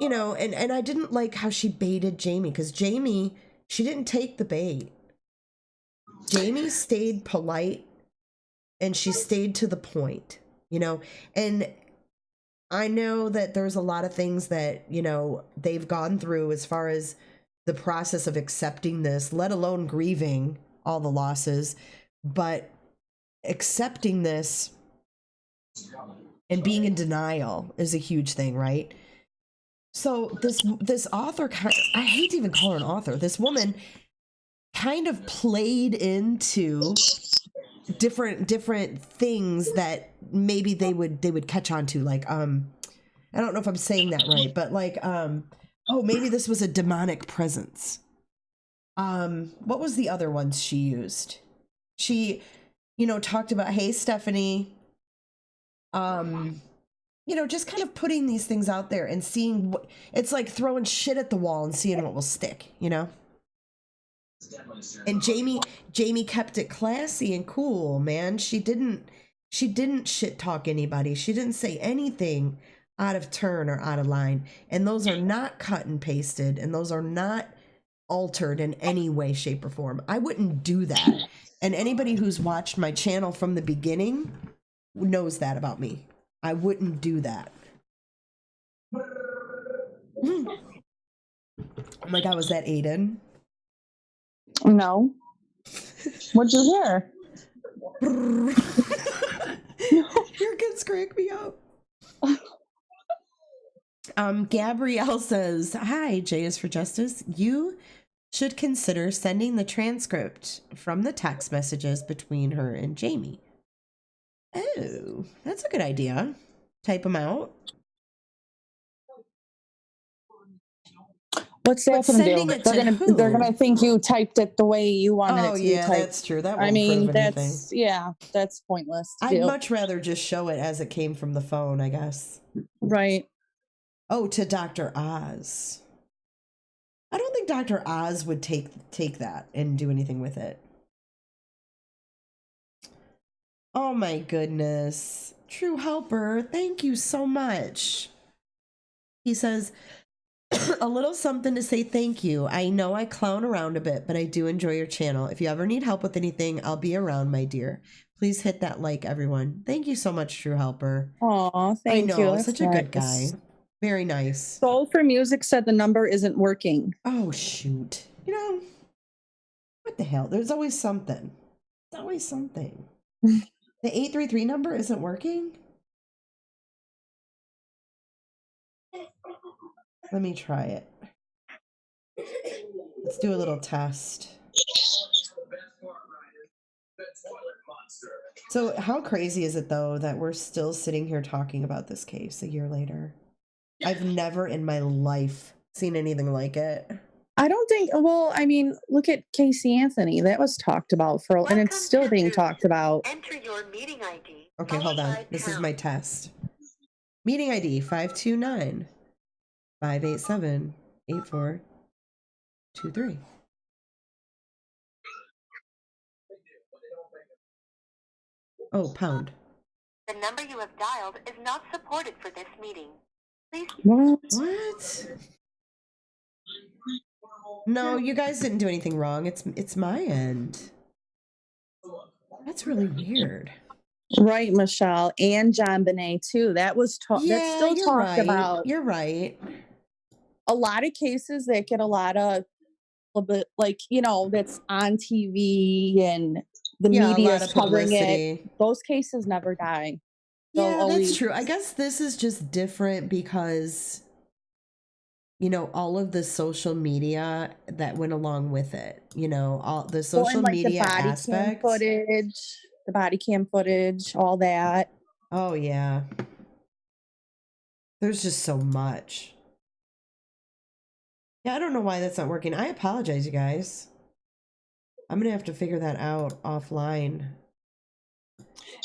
You know, and I didn't like how she baited Jamie, because Jamie, she didn't take the bait. Jamie stayed polite and she stayed to the point, you know, and I know that there's a lot of things that, you know, they've gone through as far as the process of accepting this, let alone grieving all the losses, but accepting this and being in denial is a huge thing, right? So this author, I hate to even call her an author, this woman kind of played into different things that maybe they would catch on to, like I don't know if I'm saying that right, but like oh, maybe this was a demonic presence. What was the other ones she used? She, you know, talked about, hey, Stephanie, you know, just kind of putting these things out there and seeing what it's like, throwing shit at the wall and seeing what will stick, you know? And Jamie kept it classy and cool, man. She didn't shit talk anybody. She didn't say anything out of turn or out of line. And those are not cut and pasted, and those are not altered in any way, shape, or form. I wouldn't do that. And anybody who's watched my channel from the beginning knows that about me. I wouldn't do that. Oh my God, was that Aiden? No. What'd you hear? Your kids crack me up. Gabrielle says, hi, J is for Justice. You should consider sending the transcript from the text messages between her and Jamie. Oh, that's a good idea. Type them out. What's that gonna do? They're gonna think you typed it the way you wanted it to be typed. That's true. That won't prove anything. That's pointless. I'd much rather just show it as it came from the phone, I guess. Right. Oh, to Dr. Oz. I don't think Dr. Oz would take that and do anything with it. Oh my goodness. True Helper, thank you so much. He says, a little something to say thank you. I know I clown around a bit, but I do enjoy your channel. If you ever need help with anything, I'll be around, my dear. Please hit that like, everyone. Thank you so much, True Helper. Aw, thank you. I know, That's such a good guy. Very nice. Soul for Music said the number isn't working. Oh, shoot. You know, what the hell? There's always something. There's always something. The 833 number isn't working? Let me try it. Let's do a little test. So how crazy is it, though, that we're still sitting here talking about this case a year later? I've never in my life seen anything like it. I don't think, well, I mean, look at Casey Anthony. That was talked about and it's still being talked about. Enter your meeting ID. Okay, hold on. This is my test. Meeting ID 529 587 8423. Oh, pound. The number you have dialed is not supported for this meeting. Please. What? No, you guys didn't do anything wrong. It's my end. That's really weird. Right, Michelle, and John Bonet too. That was that's still talked about. You're right. A lot of cases that get a lot of, like, you know, that's on TV and the media is covering it. Those cases never die. Yeah, that's true. I guess this is just different because, you know, all of the social media that went along with it, you know, all the social media aspects. The body cam footage, all that. Oh, yeah. There's just so much. Yeah, I don't know why that's not working. I apologize, you guys. I'm going to have to figure that out offline.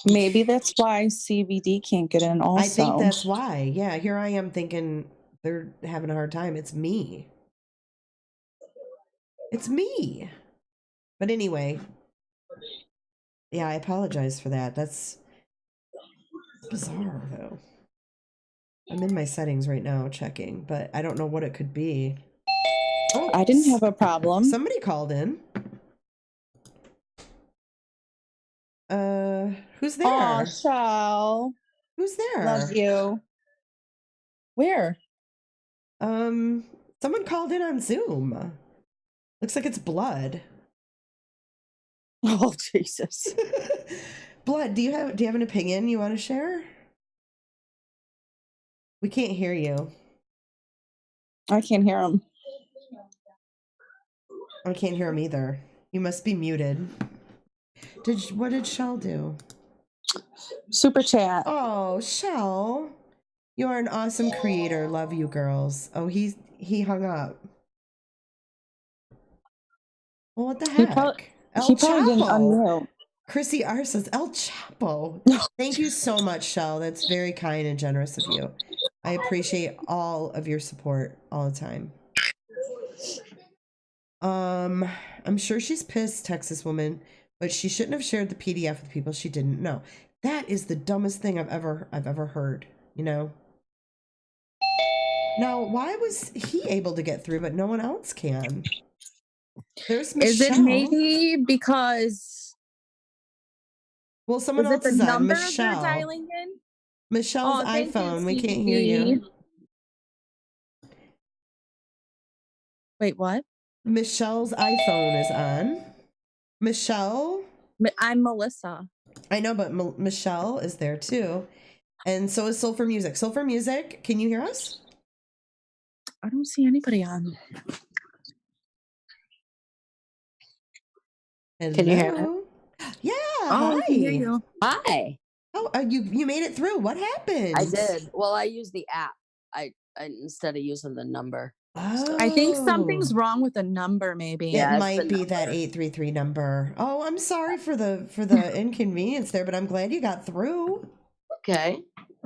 Maybe that's why CVD can't get in also. I think that's why. Yeah, here I am thinking they're having a hard time. It's me. It's me. But anyway. Yeah, I apologize for that. That's bizarre, though. I'm in my settings right now checking, but I don't know what it could be. Oh, I didn't have a problem. Somebody called in. Who's there? Oh, Shal. Who's there? Love you. Where? Someone called in on Zoom. Looks like it's Blood. Oh, Jesus. Blood, do you have an opinion you want to share? We can't hear you. I can't hear him. I can't hear him either. You must be muted. What did Shell do? Super chat. Oh, Shell. You are an awesome creator. Love you, girls. Oh, he hung up. Well, what the heck? He probably didn't unmute. Chrissy R says, El Chapo. Thank you so much, Shell. That's very kind and generous of you. I appreciate all of your support all the time. I'm sure she's pissed, Texas woman, but she shouldn't have shared the PDF with people she didn't know. That is the dumbest thing I've ever heard, you know? Now, why was he able to get through, but no one else can? There's Michelle. Is it maybe because... Well, someone else is on. Michelle. They're dialing in? Michelle's iPhone. We can't hear you. Wait, what? Michelle's iPhone is on. Michelle? I'm Melissa. I know, but Michelle is there too. And so is Soul for Music. Soul for Music, can you hear us? I don't see anybody on. Hello? Can you hear me? Yeah. Oh, hi. I can hear you. Hi. Oh, you made it through. What happened? I did. Well, I used the app. I instead of using the number. Oh. I think something's wrong with the number, maybe. Yeah, It might be that 833 number. Oh, I'm sorry for the inconvenience there, but I'm glad you got through. Okay.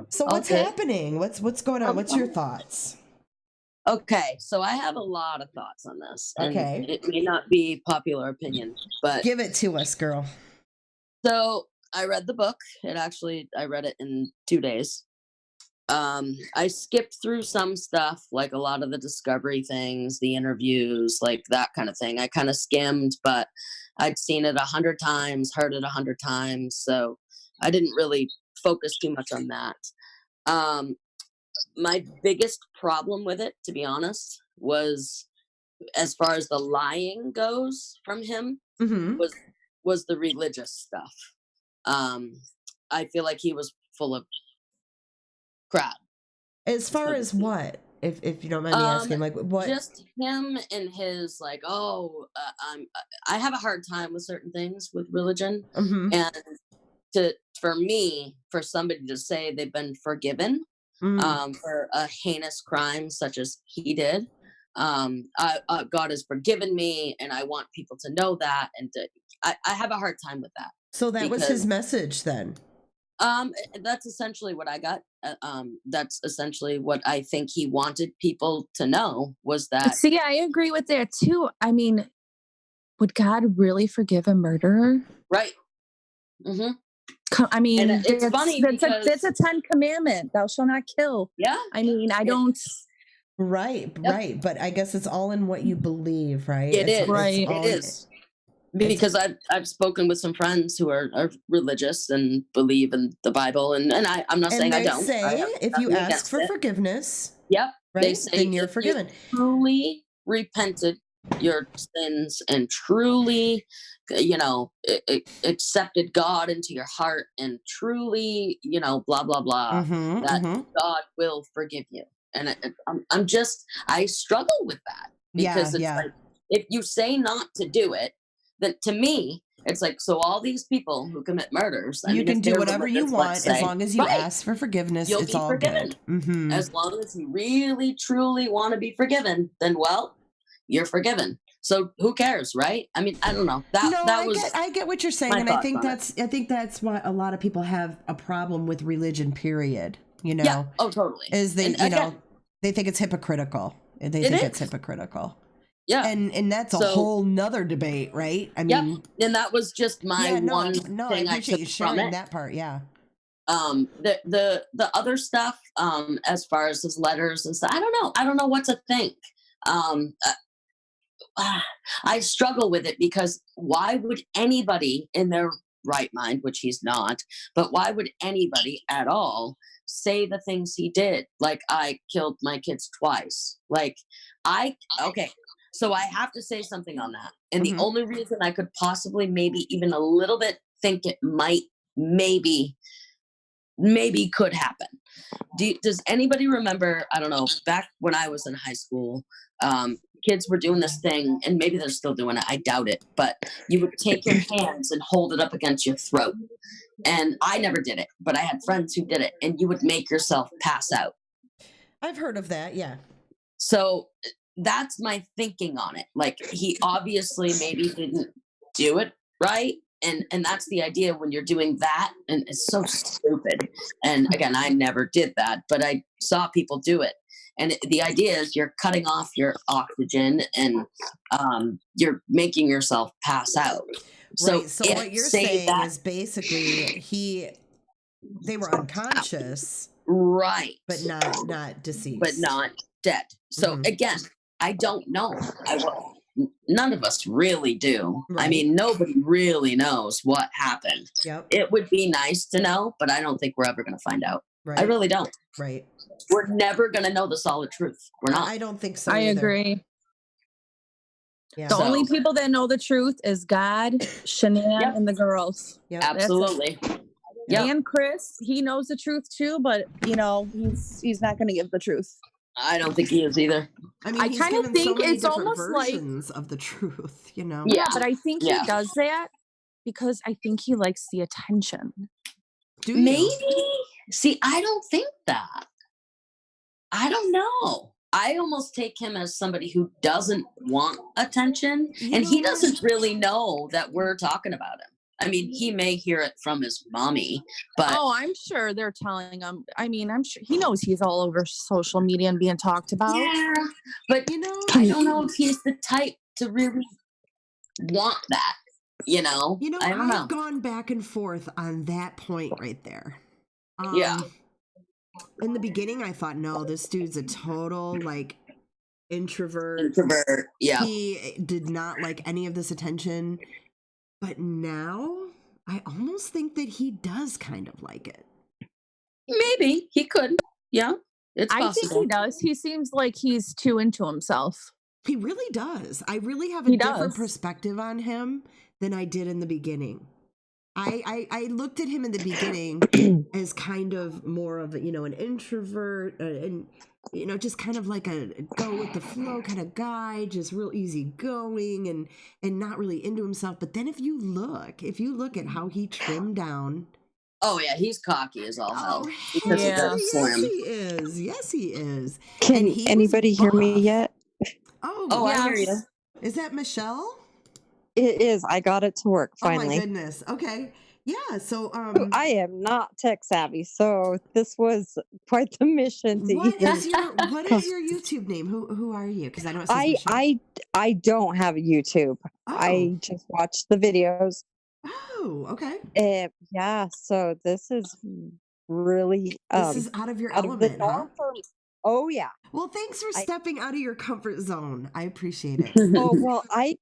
So what's happening? What's going on? What's your thoughts? Okay, so I have a lot of thoughts on this, and Okay. it may not be popular opinion, but Give it to us, girl. so I read the book. I read it in 2 days. I skipped through some stuff, like a lot of the discovery things, the interviews, like that kind of thing. I kind of skimmed, but I'd seen it 100 times, heard it 100 times, so I didn't really focus too much on that. Um, my biggest problem with it, to be honest, was as far as the lying goes from him Mm-hmm. was was the religious stuff. Um, I feel like he was full of crap. As far So to as speak. what, if you don't mind me asking, like what? Just him and his like, oh, I have a hard time with certain things with religion, Mm-hmm. and to for me, for somebody to say they've been forgiven, Mm. for a heinous crime such as he did, God has forgiven me, and I want people to know that, and I have a hard time with that So that was his because message then. that's essentially what I got. That's essentially what I think he wanted people to know was that See, I agree with that too. I mean, would God really forgive a murderer? right. Hmm. I And mean, it's funny that's because a 10 commandment. Thou shalt not kill. yeah, I mean, I it, don't. Right, yep, right. But I guess it's all in what you believe, right? it is. It's Right. It all in, is it's because I've spoken with some friends who are religious and believe in the Bible, and I'm not and saying I they don't. I say have if you nothing ask against for it. forgiveness, Yep, they right, say then you're if you forgiven. truly repented your sins and truly accepted God into your heart and truly blah blah blah, Mm-hmm. that Mm-hmm. God will forgive you. And I struggle with that Yeah, because it's yeah. like if you say not to do it, then to me it's like, so all these people who commit murders, I You mean, can if do they're whatever you religious, let's want as say, long as you right, ask for forgiveness. you'll It's be all forgiven. good. Mm-hmm. As long as you really truly want to be forgiven, then well, you're forgiven. So who cares, right? I mean, I don't know. That No, that I was get what you're saying, my and thoughts on it. I think that's why a lot of people have a problem with religion. Period. Yeah. Oh, totally. Is they And again, they think it's hypocritical. They it think it's is. hypocritical, Yeah. and that's a So whole nother debate, right? I yep. mean, And that was just my yeah, one no, I thing I appreciate took you from sharing it. that part. Yeah. The other stuff, as far as his letters and stuff, I don't know. I don't know what to think. Um, I struggle with it because why would anybody in their right mind, which he's not, but why would anybody at all say the things he did? Like, I killed my kids twice. Like, okay. So I have to say something on that. And the Mm-hmm. only reason I could possibly maybe even a little bit think it might maybe could happen. Does anybody remember? I don't know. Back when I was in high school, kids were doing this thing, and maybe they're still doing it. I doubt it, but you would take your hands and hold it up against your throat. And I never did it, but I had friends who did it, and you would make yourself pass out. I've heard of that. Yeah. So that's my thinking on it. Like, he obviously maybe didn't do it right. And that's the idea when you're doing that. And it's so stupid. And again, I never did that, but I saw people do it. And the idea is you're cutting off your oxygen and you're making yourself pass out. So Right. So if what you're say saying that is basically they were unconscious, right, but not deceased. but not dead. So Mhm. again, I don't know. None of us really do. I Right. mean, nobody really knows what happened. Yep. It would be nice to know, but I don't think we're ever going to find out. Right. I really don't. Right. We're never going to know the solid truth. We're not. I don't think so. I either. agree. Yeah. The So- only people that know the truth is God, Shanann, Yep. and the girls. Yep. That's it. Absolutely. Yep. And Chris, he knows the truth too, but he's not going to give the truth. I don't think he is either. I mean, I he's kinda given so think many it's different almost like- versions of the truth. Yeah. Yeah, but I think Yeah. he does that because I think he likes the attention. Do you? Maybe. See, I don't think that. I don't know. I almost take him as somebody who doesn't want attention, You and know he what? doesn't really know that we're talking about him. I mean, he may hear it from his mommy, but Oh, I'm sure they're telling him. I mean, I'm sure he knows he's all over social media and being talked about. yeah, but You know, I don't know if he's the type to really want that. I don't know. I've gone back and forth on that point right there. Yeah. In the beginning, I thought, no, this dude's a total like introvert. Yeah. He did not like any of this attention. But now I almost think that he does kind of like it. Maybe he could. Yeah. It's possible. I think he does. He seems like he's too into himself. He really does. I really have a different perspective on him than I did in the beginning. I looked at him in the beginning as kind of more of a, an introvert and, just kind of like a go with the flow kind of guy, just real easy going and not really into himself. But then if you look at how he trimmed down. Oh yeah, he's cocky as all hell. Yes, he is. Can anybody hear me yet? Oh, yes. I hear you. Is that Michelle? It is. I got it to work finally. Oh my goodness. Okay. Yeah. So I am not tech savvy, so this was quite the mission to what is your YouTube name? Who are you? Because I know it says Michelle. I don't have a YouTube. Oh. I just watch the videos. Oh, okay. Yeah. So this is really this is out of your element, huh? Oh yeah. Well, thanks for stepping out of your comfort zone. I appreciate it. Oh well, I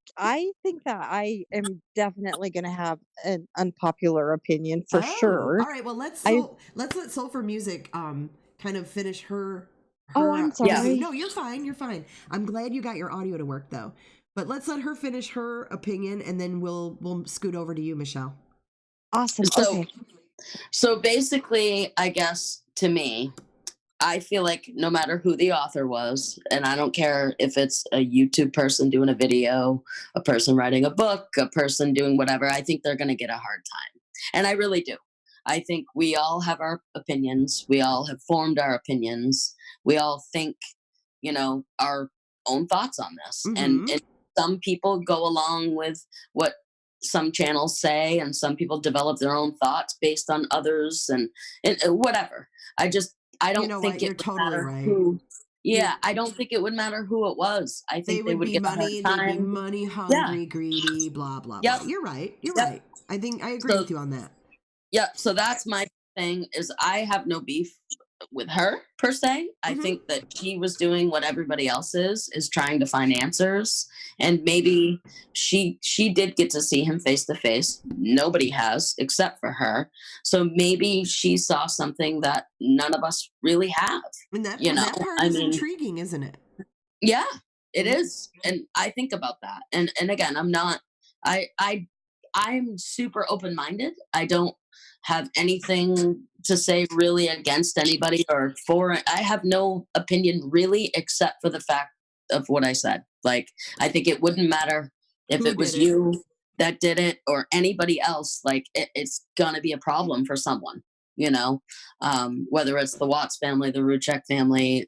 think that I am definitely going to have an unpopular opinion for sure. All right. Well, let's let Soul for Music kind of finish her. Oh, I'm sorry. Yeah. No, you're fine. You're fine. I'm glad you got your audio to work though. But let's let her finish her opinion, and then we'll scoot over to you, Michelle. Awesome. So basically, I guess to me, I feel like no matter who the author was, and I don't care if it's a YouTube person doing a video, a person writing a book, a person doing whatever, I think they're going to get a hard time. And I really do. I think we all have our opinions. We all have formed our opinions. We all think, our own thoughts on this. Mm-hmm. And some people go along with what some channels say, and some people develop their own thoughts based on others and whatever. I don't think it would totally matter right. who. Yeah, I don't think it would matter who it was. I think they would get money. They'd be money hungry, greedy, blah blah blah. Yep. You're right. Right. I think I agree with you on that. Yeah. So that's my thing. Is I have no beef with her per se. I think that she was doing what everybody else is trying to find answers, and maybe she did get to see him face to face. Nobody has except for her. So maybe she saw something that none of us really have. And that part is intriguing, isn't it? Yeah, it is. And I think about that. And again, I'm super open-minded. I don't have anything to say really against anybody or for it. I have no opinion really, except for the fact of what I said. Like, I think it wouldn't matter if it was you that did it or anybody else. Like, it's gonna be a problem for someone, whether it's the Watts family, the Ruchek family,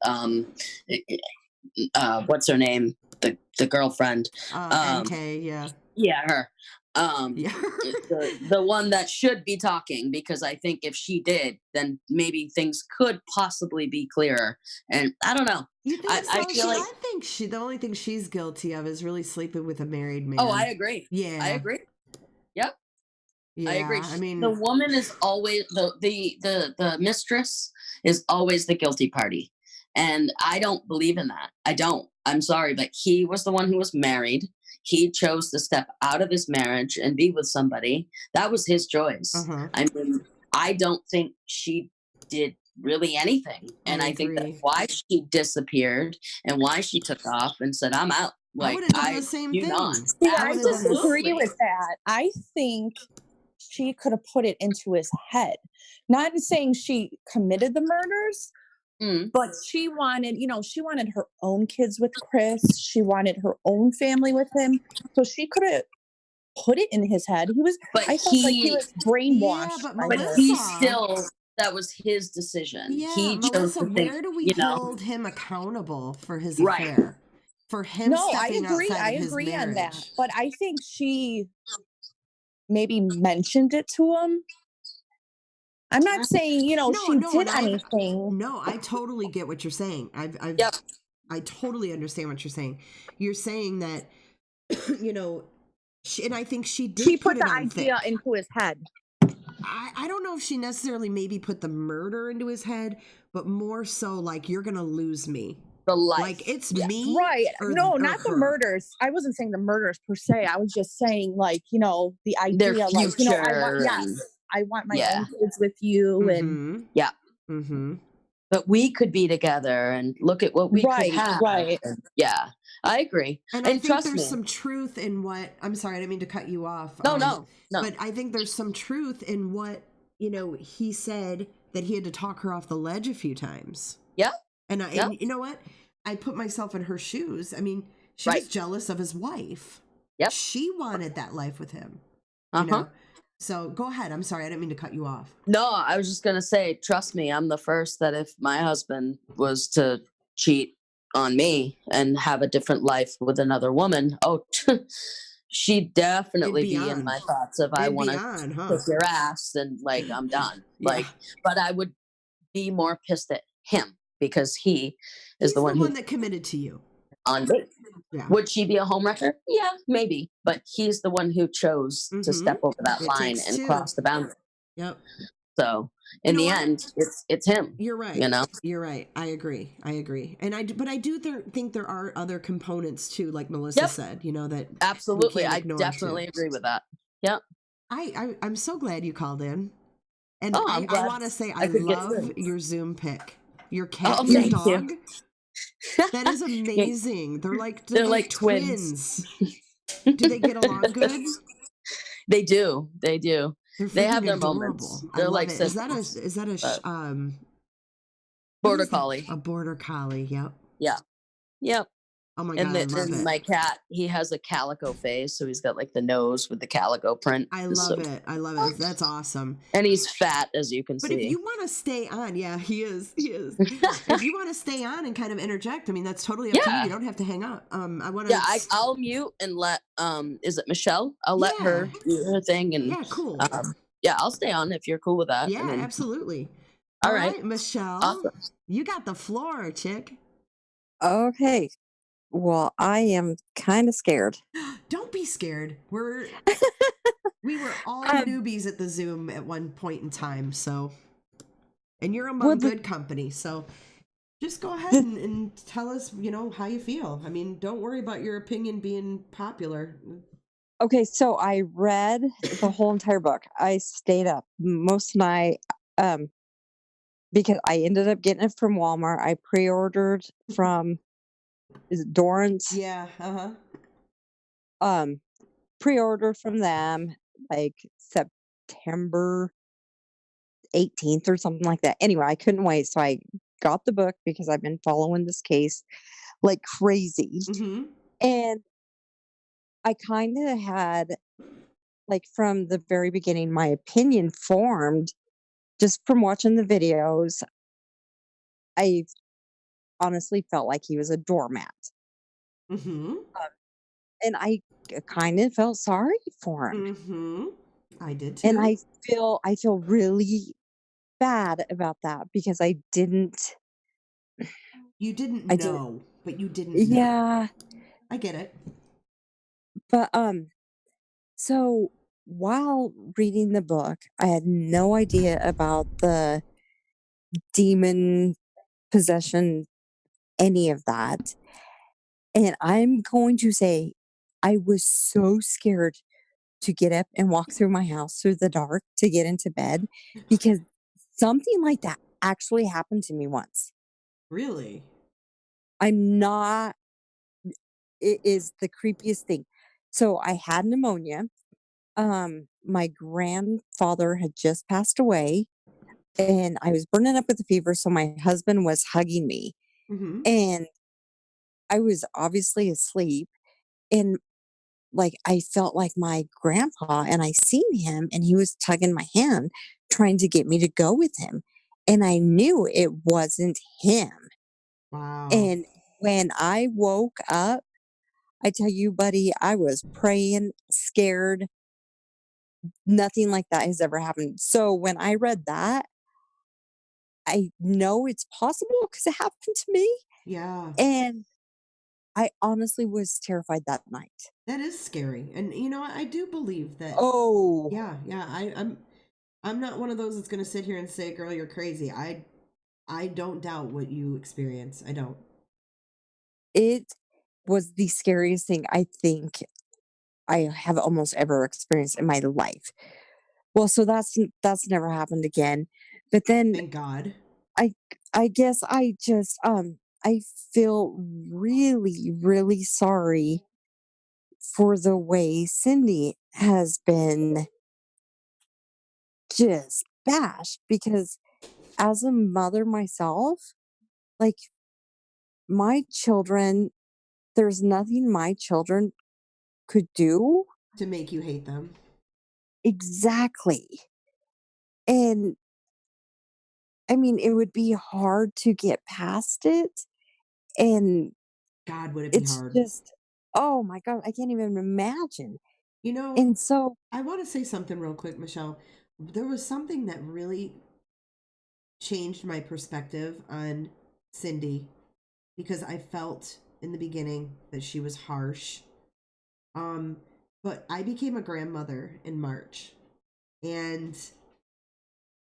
what's her name? The girlfriend. NK, yeah. Yeah, her. The one that should be talking, because I think if she did, then maybe things could possibly be clearer. And I don't know. You think so? I feel like I think the only thing she's guilty of is really sleeping with a married man. Oh, I agree. Yeah, I agree. Yep. Yeah, I agree. I mean, the woman is always the mistress is always the guilty party, and I don't believe in that. I don't. I'm sorry, but he was the one who was married. He chose to step out of his marriage and be with somebody. That was his choice. I mean, I don't think she did really anything. And I think that's why she disappeared and why she took off and said, I'm out. Like, I would have done the same thing. See, I disagree with that. I think she could have put it into his head. Not saying she committed the murders, but she wanted, she wanted her own kids with Chris. She wanted her own family with him. So she could have put it in his head. I felt like he was brainwashed. Yeah, but he still, that was his decision. Yeah, he chose to where do we hold him accountable for his affair? For him stepping outside of his marriage. On that. But I think she maybe mentioned it to him. I'm not saying, you know, she did anything. No, I totally get what you're saying. Yep. I totally understand what you're saying. You're saying that, you know, and I think she did She put put it the on idea thick. into his head. I don't know if she necessarily maybe put the murder into his head, but more so like, you're going to lose me. The life. Like, it's Yeah. me. Right. No, or not the her. murders. I wasn't saying the murders per se. I was just saying, like, you know, the Their idea, like, you know, future I want my yeah. own kids with you. And yeah. Mm-hmm. But we could be together and look at what we could have. Right. And yeah, I agree. And I think trust there's me. some truth in what, I'm sorry, I didn't mean to cut you off. No. But I think there's some truth in what, you know, he said that he had to talk her off the ledge a few times. Yeah. And you know what? I put myself in her shoes. I mean, she was jealous of his wife. Yep. She wanted that life with him. You know? So go ahead. I'm sorry. I didn't mean to cut you off. No, I was just going to say, trust me, I'm the first that if my husband was to cheat on me and have a different life with another woman, she'd definitely be in my thoughts if I want to kick your ass and like, I'm done. Like, but I would be more pissed at him because he's the one that committed to you. On me. Yeah. Would she be a homewrecker? Yeah, maybe. But he's the one who chose to step over that line and cross the boundary. Yep. So in the end, it's him. You're right. You know, you're right. I agree. And but I do think there are other components too, like Melissa said. You know that absolutely. I definitely agree with that. Yep. I'm so glad you called in, and I want to say I love your Zoom pic. Your cat, your dog. That is amazing. They're like twins. Do they get along good? They do. They have their moments. They're like it. Is that a border collie? A border collie. Yep. Yeah. Yep. Oh my god! I love it. My cat, he has a calico face, so he's got like the nose with the calico print. I love it. That's awesome. And he's fat, as you can see. But if you want to stay on, he is. If you want to stay on and kind of interject, I mean, that's totally up to you. You don't have to hang up. I want to. Yeah, I'll mute and let. Is it Michelle? I'll let her do her thing, and cool. I'll stay on if you're cool with that. Yeah, absolutely. All right, Michelle. Awesome. You got the floor, chick. Okay. Well, I am kind of scared. Don't be scared. We were all newbies at the Zoom at one point in time, so, and you're among good company, so just go ahead and tell us, how you feel. I mean, don't worry about your opinion being popular. Okay, so I read the whole entire book. I stayed up most night because I ended up getting it from Walmart. I pre-ordered from Dorrance. Yeah, Pre-ordered from them like September 18th or something like that. Anyway, I couldn't wait, so I got the book because I've been following this case like crazy. And I kind of had, like, from the very beginning, my opinion formed just from watching the videos. I honestly felt like he was a doormat. And I kind of felt sorry for him. I did too. And I feel really bad about that because I didn't. You didn't know, but you didn't. Yeah, I get it. But so while reading the book, I had no idea about the demon possession, any of that. And I'm going to say I was so scared to get up and walk through my house through the dark to get into bed because something like that actually happened to me once. Really? It is the creepiest thing. So I had pneumonia. My grandfather had just passed away and I was burning up with a fever. So my husband was hugging me and I was obviously asleep and like I felt like my grandpa and I seen him and he was tugging my hand trying to get me to go with him. And I knew it wasn't him. Wow. And when I woke up, I tell you, buddy, I was praying, scared. Nothing like that has ever happened. So when I read that, I know it's possible because it happened to me. Yeah. And I honestly was terrified that night. That is scary. And you know, I do believe that. Oh, Yeah. I'm not one of those that's gonna sit here and say, girl, you're crazy. I don't doubt what you experience. I don't. it was the scariest thing I think I have almost ever experienced in my life. Well, so that's never happened again. But then Thank God. I I guess I just I feel really, really sorry for the way Cindy has been just bashed because as a mother myself, like my children, there's nothing my children could do To make you hate them. exactly. And I mean, it would be hard to get past it. And God, would it be it's hard? just, oh my God, I can't even imagine. You know, And so, I want to say something real quick, Michelle. There was something that really changed my perspective on Cindy because I felt in the beginning that she was harsh. Um, but I became a grandmother in March, and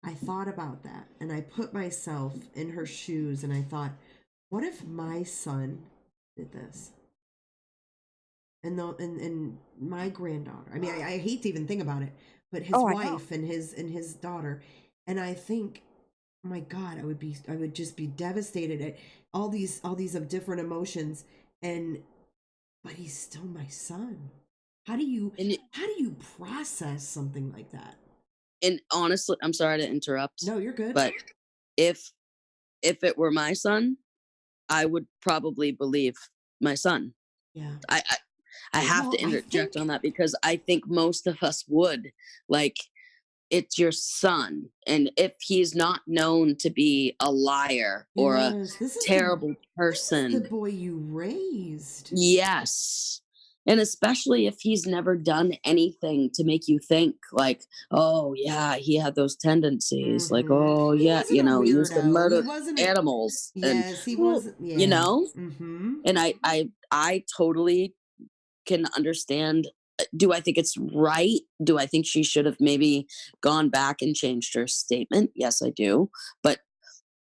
I thought about that and I put myself in her shoes and I thought, what if my son did this? And my granddaughter. I mean, I hate to even think about it, but his oh, I know. wife and his daughter, and I think, oh my God, I would just be devastated at all these of different emotions, and but he's still my son. How do you And how do you process something like that? and honestly, I'm sorry to interrupt, No, you're good. but if if it were my son, I would probably believe my son. Yeah. I have Well, to I interject on think that because I think most of us would. Like, it's your son, and if he's not known to be a liar or a yes, terrible this is the person, boy you raised. yes. And especially if he's never done anything to make you think like, "Oh, yeah, he had those tendencies." Like, Mm-hmm. "Oh, He yeah, wasn't a he used to weirdo. He murder wasn't a animals." And, yes, he well, wasn't you yeah. know? Mm-hmm. And I totally can understand. Do I think it's right? Do I think she should have maybe gone back and changed her statement? Yes, I do. But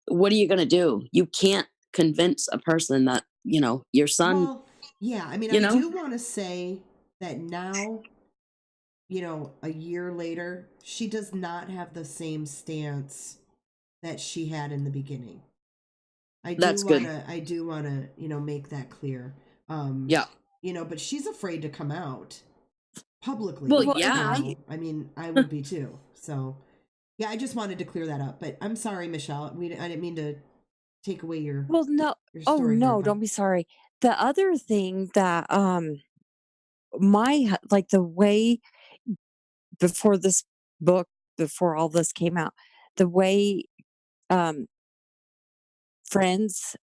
what are you gonna do? You can't convince a person that, your son, Well, yeah, I mean, you I know? do want to say that now, a year later, she does not have the same stance that she had in the beginning. That's good. I do want to, make that clear. Um, Yeah. but she's afraid to come out Well, publicly, Well, and yeah. I mean, I would be too. So, yeah, I just wanted to clear that up. But I'm sorry, Michelle. I didn't mean to take away well, no, your oh story here, no, but don't be sorry. The other thing that, like the way before this book, before all this came out, the way, um, friends,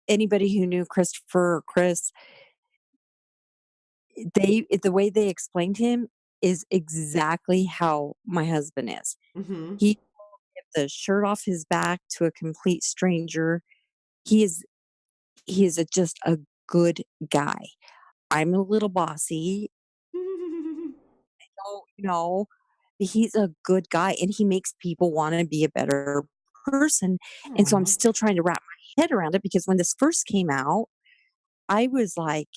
anybody who knew Christopher or Chris, the way they explained him is exactly how my husband is. mm-hmm. He took the shirt off his back to a complete stranger. He is just a good guy. I'm a little bossy. So, he's a good guy and he makes people want to be a better person. And so I'm Aw, still trying to wrap my head around it because when this first came out, I was like,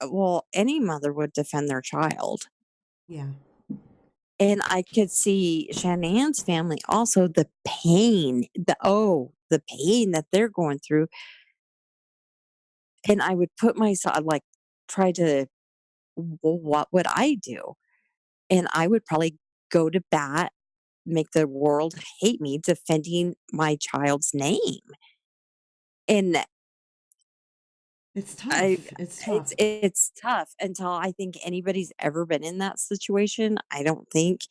well, any mother would defend their child. yeah. And I could see Shanahan's family also the pain, the pain that they're going through. And I would put myself like try to, well, what would I do? And I would probably go to bat, make the world hate me defending my child's name. And It's I tough. It's it's tough. it's tough until I think anybody's ever been in that situation. I don't think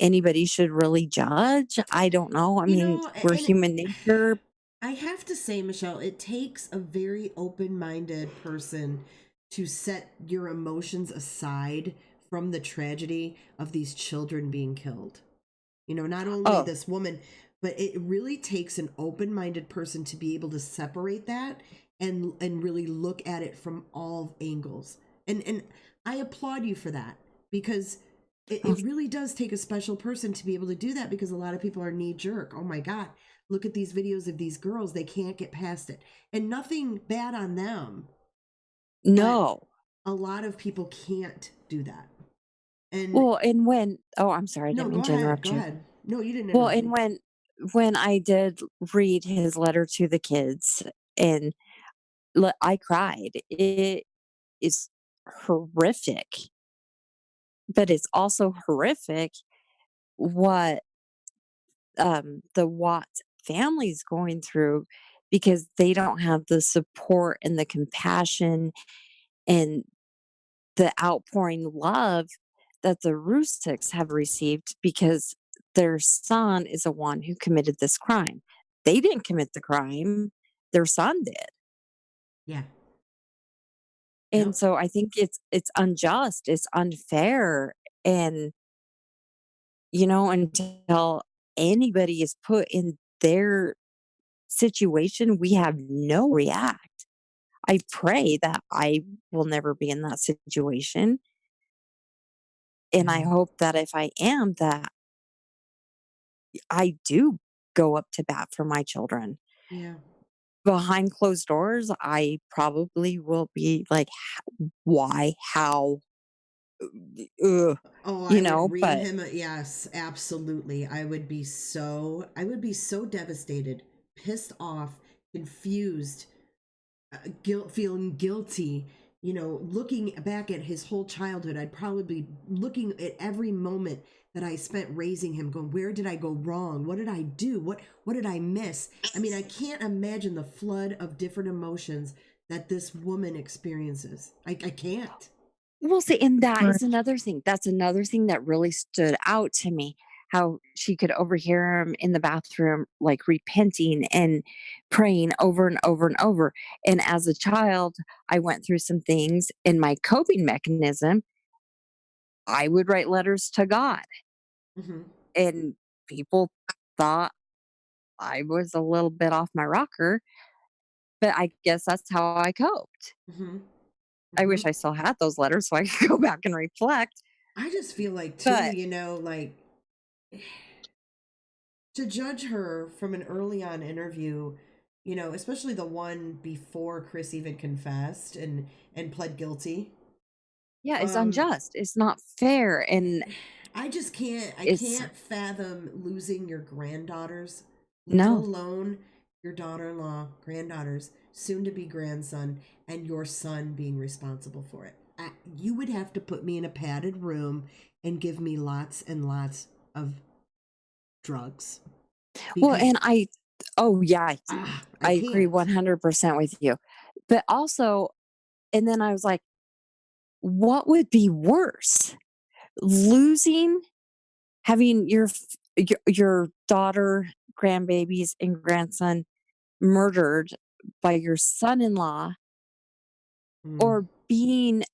anybody should really judge. I don't know. I mean, we're And human nature. I have to say, Michelle, it takes a very open minded person to set your emotions aside from the tragedy of these children being killed. You know, not only Oh, this woman, but it really takes an open-minded person to be able to separate that and really look at it from all angles. And I applaud you for that, because oh, it really does take a special person to be able to do that, because a lot of people are knee jerk. Oh my God, look at these videos of these girls. They can't get past it. And nothing bad on them, but no. a lot of people can't do that. And Well, and when, oh, I'm sorry, I no, didn't go mean to ahead. interrupt Go you. ahead. No, you didn't Well, interrupt and me. when I did read his letter to the kids, and I cried. It is horrific, but it's also horrific what the Watts family's going through, because they don't have the support and the compassion and the outpouring love that the Rustics have received, because their son is the one who committed this crime. They didn't commit the crime, their son did. Yeah. And Yep. so I think it's unjust, it's unfair, and until anybody is put in their situation, we have no react. I pray that I will never be in that situation. And I Yeah. hope that if I am, that I do go up to bat for my children. Yeah. Behind closed doors, I probably will be like, why, how, ugh, Oh, I would ream but him. Yes, absolutely. I would be so devastated, pissed off, confused, feeling guilty. You know, looking back at his whole childhood, I'd probably be looking at every moment that I spent raising him, going, where did I go wrong? What did I do? What did I miss? I mean, I can't imagine the flood of different emotions that this woman experiences. I can't. we'll see. And that Right. is another thing. That's another thing that really stood out to me. How she could overhear him in the bathroom, like repenting and praying over and over and over. And as a child, I went through some things in my coping mechanism. I would write letters to God, Hmm. and people thought I was a little bit off my rocker, but I guess that's how I coped. Hmm. I Hmm. wish I still had those letters so I could go back and reflect. I just feel like too, But you know, like to judge her from an early on interview, you know, especially the one before Chris even confessed and pled guilty. yeah, it's Um unjust. It's not fair. And I it's can't fathom losing your granddaughters, let no. alone your daughter-in-law, granddaughters, soon to be grandson, and your son being responsible for it. You would have to put me in a padded room and give me lots and lots of drugs, Well, because and oh, yeah, I I agree can't. 100% with you. But also, and then I was like, what would be worse? Losing, having your daughter, grandbabies, and grandson murdered by your son in law, Mm, or being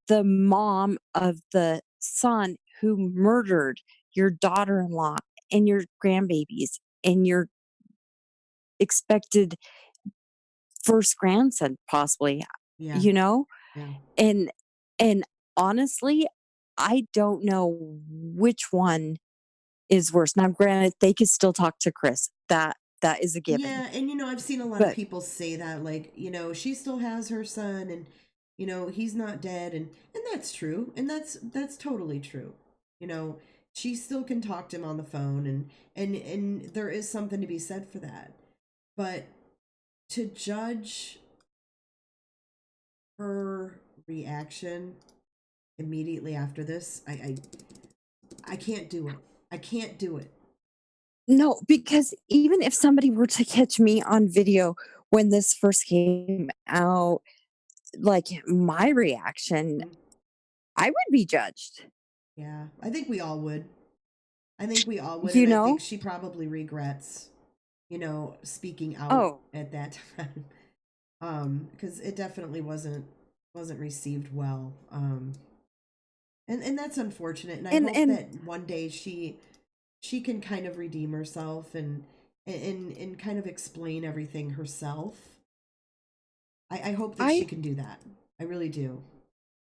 the mom of the son who murdered your daughter in law and your grandbabies and your expected first grandson, possibly, yeah, you know? yeah. And and honestly, I don't know which one is worse. Now, granted, they could still talk to Chris. That is a given. Yeah, and you know, I've seen a lot of But people say that, like, you know, she still has her son, and you know, he's not dead, and that's true, and that's totally true. You know, she still can talk to him on the phone, and there is something to be said for that. But to judge her reaction immediately after this, I can't do it. I can't do it. no, because even if somebody were to catch me on video when this first came out, like my reaction, Mhm. I would be judged, Yeah, I think we all would. I think we all would, you and I think know? she probably regrets, you know, speaking out Oh, at that time. Because it definitely wasn't received well. And that's unfortunate. And I And hope and that one day she can kind of redeem herself and kind of explain everything herself. I hope that she I can do that. I really do.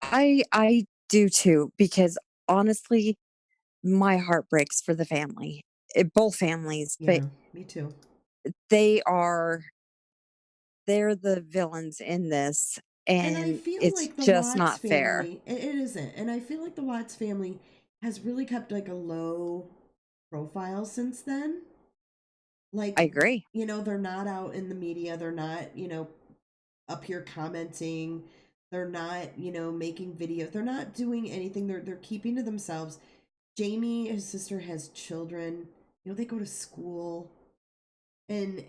I do too, because honestly, my heart breaks for the family. Both families, but Yeah, me too. they are they're the villains in this, And I and feel it's like the just Watts not fair. family, it isn't. And I feel like the Watts family has really kept like a low profile since then. I Like, agree. they're not out in the media. They're not, up here commenting. They're not, making videos. They're not doing anything. They're keeping to themselves. Jamie, his sister, has children. They go to school. And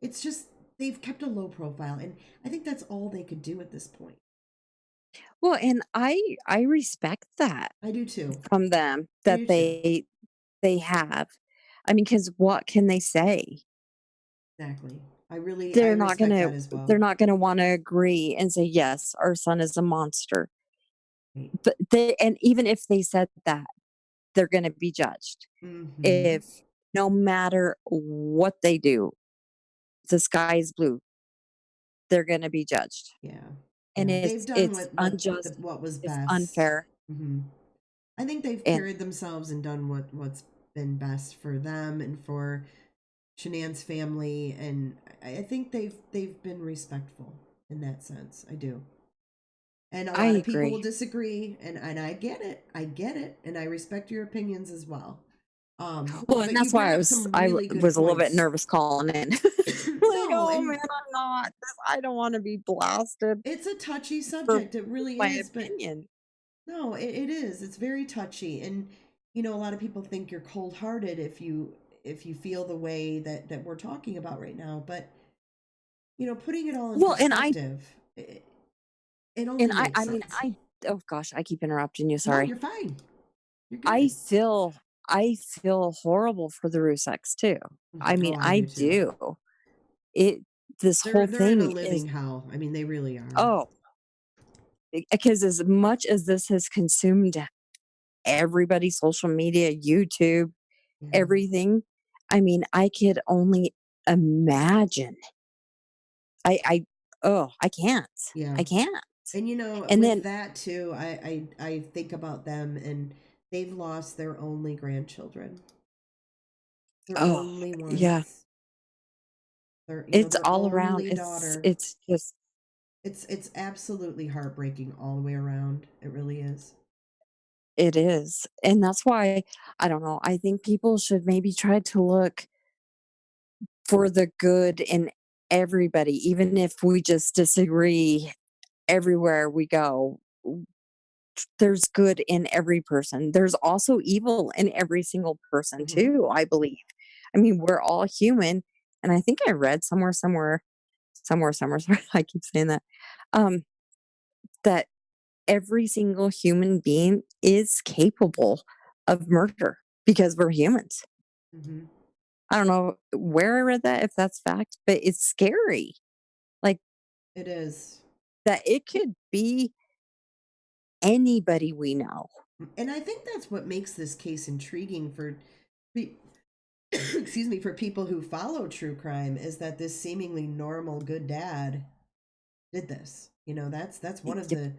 it's just they've kept a low profile. And I think that's all they could do at this point. Well, and I respect that I do too. from them, I that do too. they have. I mean, because what can they say? Exactly. I They're not respect gonna that as they're well. not gonna wanna agree and say, "Yes, our son is a monster." Right. But and even if they said that, they're gonna be judged. Mm-hmm. If no matter what they do, the sky is blue, they're gonna be judged. Yeah. And Yeah. They've done it's what unjust, what was it's best. unfair, Mm-hmm. I think they've and carried themselves and done what's been best for them and for Shanann's family, and I think they've been respectful in that sense. I do. And a I lot of people will agree. disagree, and I get it. I get it, and I respect your opinions as well. Well, and But you that's why bring up some I really good was a little bit points. nervous calling in. Like, No, "Oh, and man, I'm not I don't wanna be blasted it's a touchy for subject. It really my is, but opinion." no, it is. It's very touchy, and a lot of people think you're cold-hearted if you feel the way that we're talking about right now. But putting it all in Well, perspective, it only makes I mean, sense. oh gosh, I keep interrupting you, No, sorry. you're fine. You're I good. feel I feel horrible for the Ruseks too. I Mhm. mean, Oh, I I do too. do. It This whole They're in a thing is, living hell. I mean, they really are. oh, because as much as this has consumed everybody's social media, YouTube, Yeah. everything, I mean, I could only imagine. I oh, I can't. Yeah. I can't. And And with then, that too, I think about them, and they've lost their only grandchildren. Their oh, only yeah, ones. it's Their all around. only daughter. It's just It's absolutely heartbreaking all the way around. It really is. it is. And that's why I don't know, I think people should maybe try to look for the good in everybody, even if we just disagree everywhere we go. There's good in every person. There's also evil in every single person Hmm. too, I believe. I mean, we're all human. And I think I read somewhere, sorry, I keep saying that, um, that every single human being is capable of murder because we're humans. Hmm. I don't know where I read that, if that's fact, but it's scary. Like, It is. that it could be anybody we know. And I think that's what makes this case intriguing for pe- excuse me, for people who follow true crime, is that this seemingly normal good dad did this. That's one of Yep.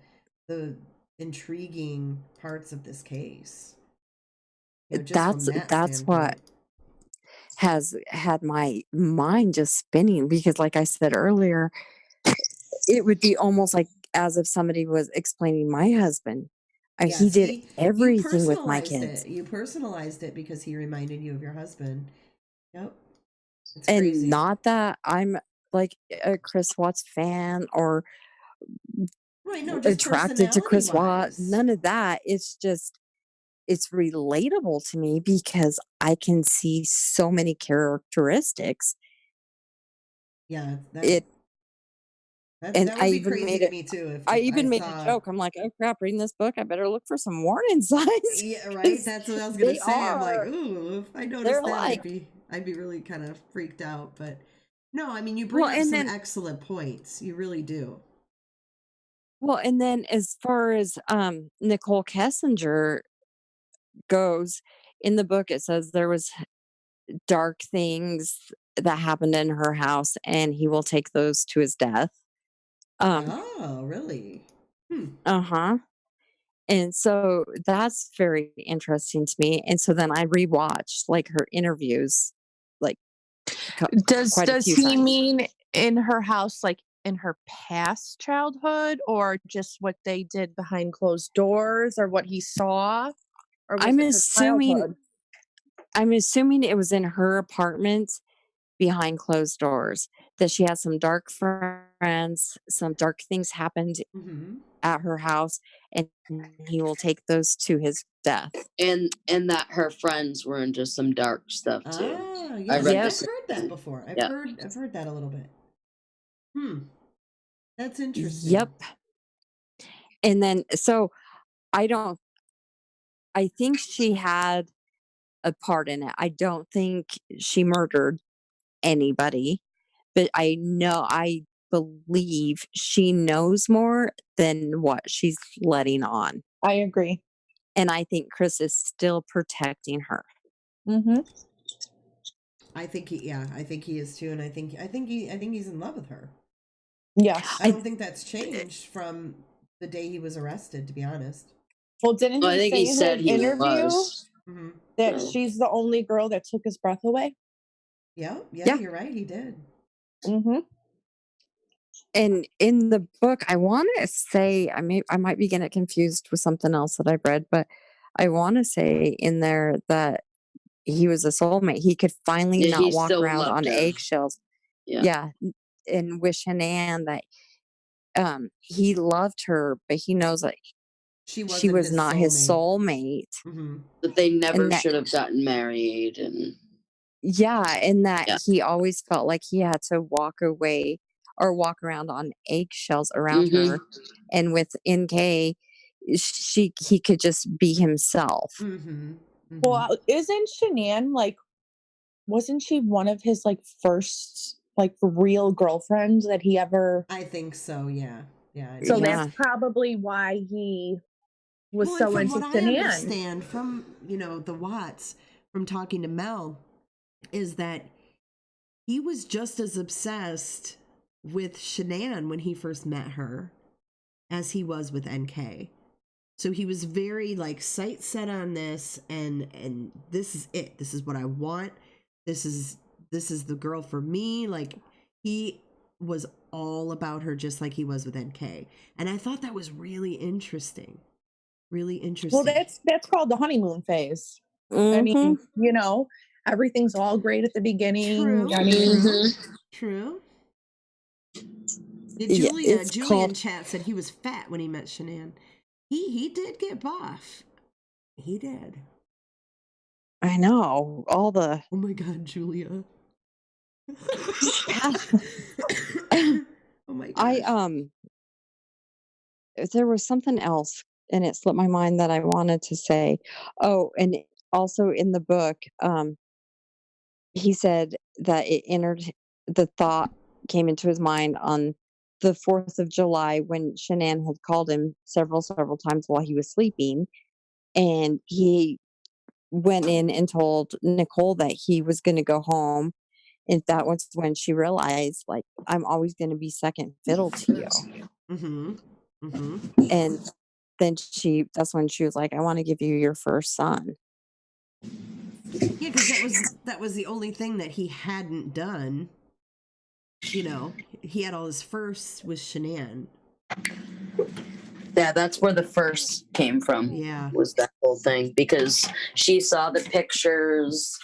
the intriguing parts of this case. Just from That's that that's what standpoint. has had my mind just spinning, because like I said earlier, it would be almost like as if somebody was explaining my husband. He Yes, did you everything with my personalized kids. it. You personalized it because he reminded you of your husband. Yep. It's And crazy. not that I'm like a Chris Watts fan or Right, no, just attracted to personality Chris Watt, wise. none of that. It's just it's relatable to me because I can see so many characteristics. Yeah, that It that and that would be crazy to me too I if I even made a saw. joke. I'm like, "Oh crap, reading this book, I better look for some warning signs Yeah, right. 'cause That's what I was gonna they say. I'm like, are. ooh, if I They're noticed that, like, I'd be really kind of freaked out. But no, I mean, you well, bring up and some then excellent points. You really do. Well, and then as far as Nicole Kessinger goes, in the book it says there was dark things that happened in her house and he will take those to his death. Um Oh, really? Hmm. uh-huh. And so that's very interesting to me. And so then I rewatched like her interviews like quite a Does few he times. mean in her house, like in her past childhood, or just what they did behind closed doors, or what he saw, or was I'm it her assuming childhood? I'm assuming it was in her apartment behind closed doors that she had some dark friends, some dark things happened Hmm. at her house, and he will take those to his death. And that her friends were into some dark stuff too. Ah, I yes, read the Yep. I've same heard that thing. before. Yeah. I've heard that a little bit. Hmm. That's interesting. Yep. And then so I don't I think she had a part in it. I don't think she murdered anybody, but I believe she knows more than what she's letting on. I agree. And I think Chris is still protecting her. Mm-hmm. I think he is too, and I think he's in love with her. Yes. I I don't think that's changed from the day he was arrested, to be honest. Well, didn't Well, I he think say he in said his he interview was. Hmm. that So she's the only girl that took his breath away? Yeah, yeah, yeah. you're right. He did. Mm-hmm. And in the book, I want to say I might be getting it confused with something else that I've read, but I want to say in there that he was a soulmate. He could finally yeah, he not walk still around loved on her. eggshells. Yeah. Yeah, and wish Hanan that he loved her, but he knows that She she wasn't was his not his soulmate. soulmate, Hmm. That they never and that should have gotten married and and that yeah. he always felt like he had to walk away or walk around on eggshells around Mm-hmm. her, and with NK, he could just be himself. Hmm. Hmm. Well, isn't Shanann like, wasn't she one of his like first like real girlfriends that he ever? I think so. Yeah, yeah, I So think that's Yeah, probably why he was well, and so from into what I Shanann. understand from, the Watts, from talking to Mel, is that he was just as obsessed with Shanann when he first met her as he was with NK. So he was very like sight set on this, and this is it. This is what I want. This is the girl for me. Like, he was all about her just like he was with NK. And I thought that was really interesting. Really Well, interesting. that's called the honeymoon phase. I hmm mean, everything's all great at the beginning. I True, mean, true, Mm-hmm. true. yeah. It's Julian called. chat said he was fat when he met Shanann. He did get buff. He did. I know all the. Oh my god, Julia. Yeah. Oh my I gosh. There was something else, and it slipped my mind that I wanted to say. Oh, and also in the book, he said that it entered the thought came into his mind on the 4th of July when Shanann had called him several times while he was sleeping. And he went in and told Nicole that he was going to go home. And that was when she realized, like, I'm always going to be second fiddle to you. Mm-hmm. Mm-hmm. And then that's when she was like, I want to give you your first son. Yeah, because that was the only thing that he hadn't done. He had all his firsts with Shanann. Yeah, that's where the first came from. Yeah. Was that whole thing because she saw the pictures.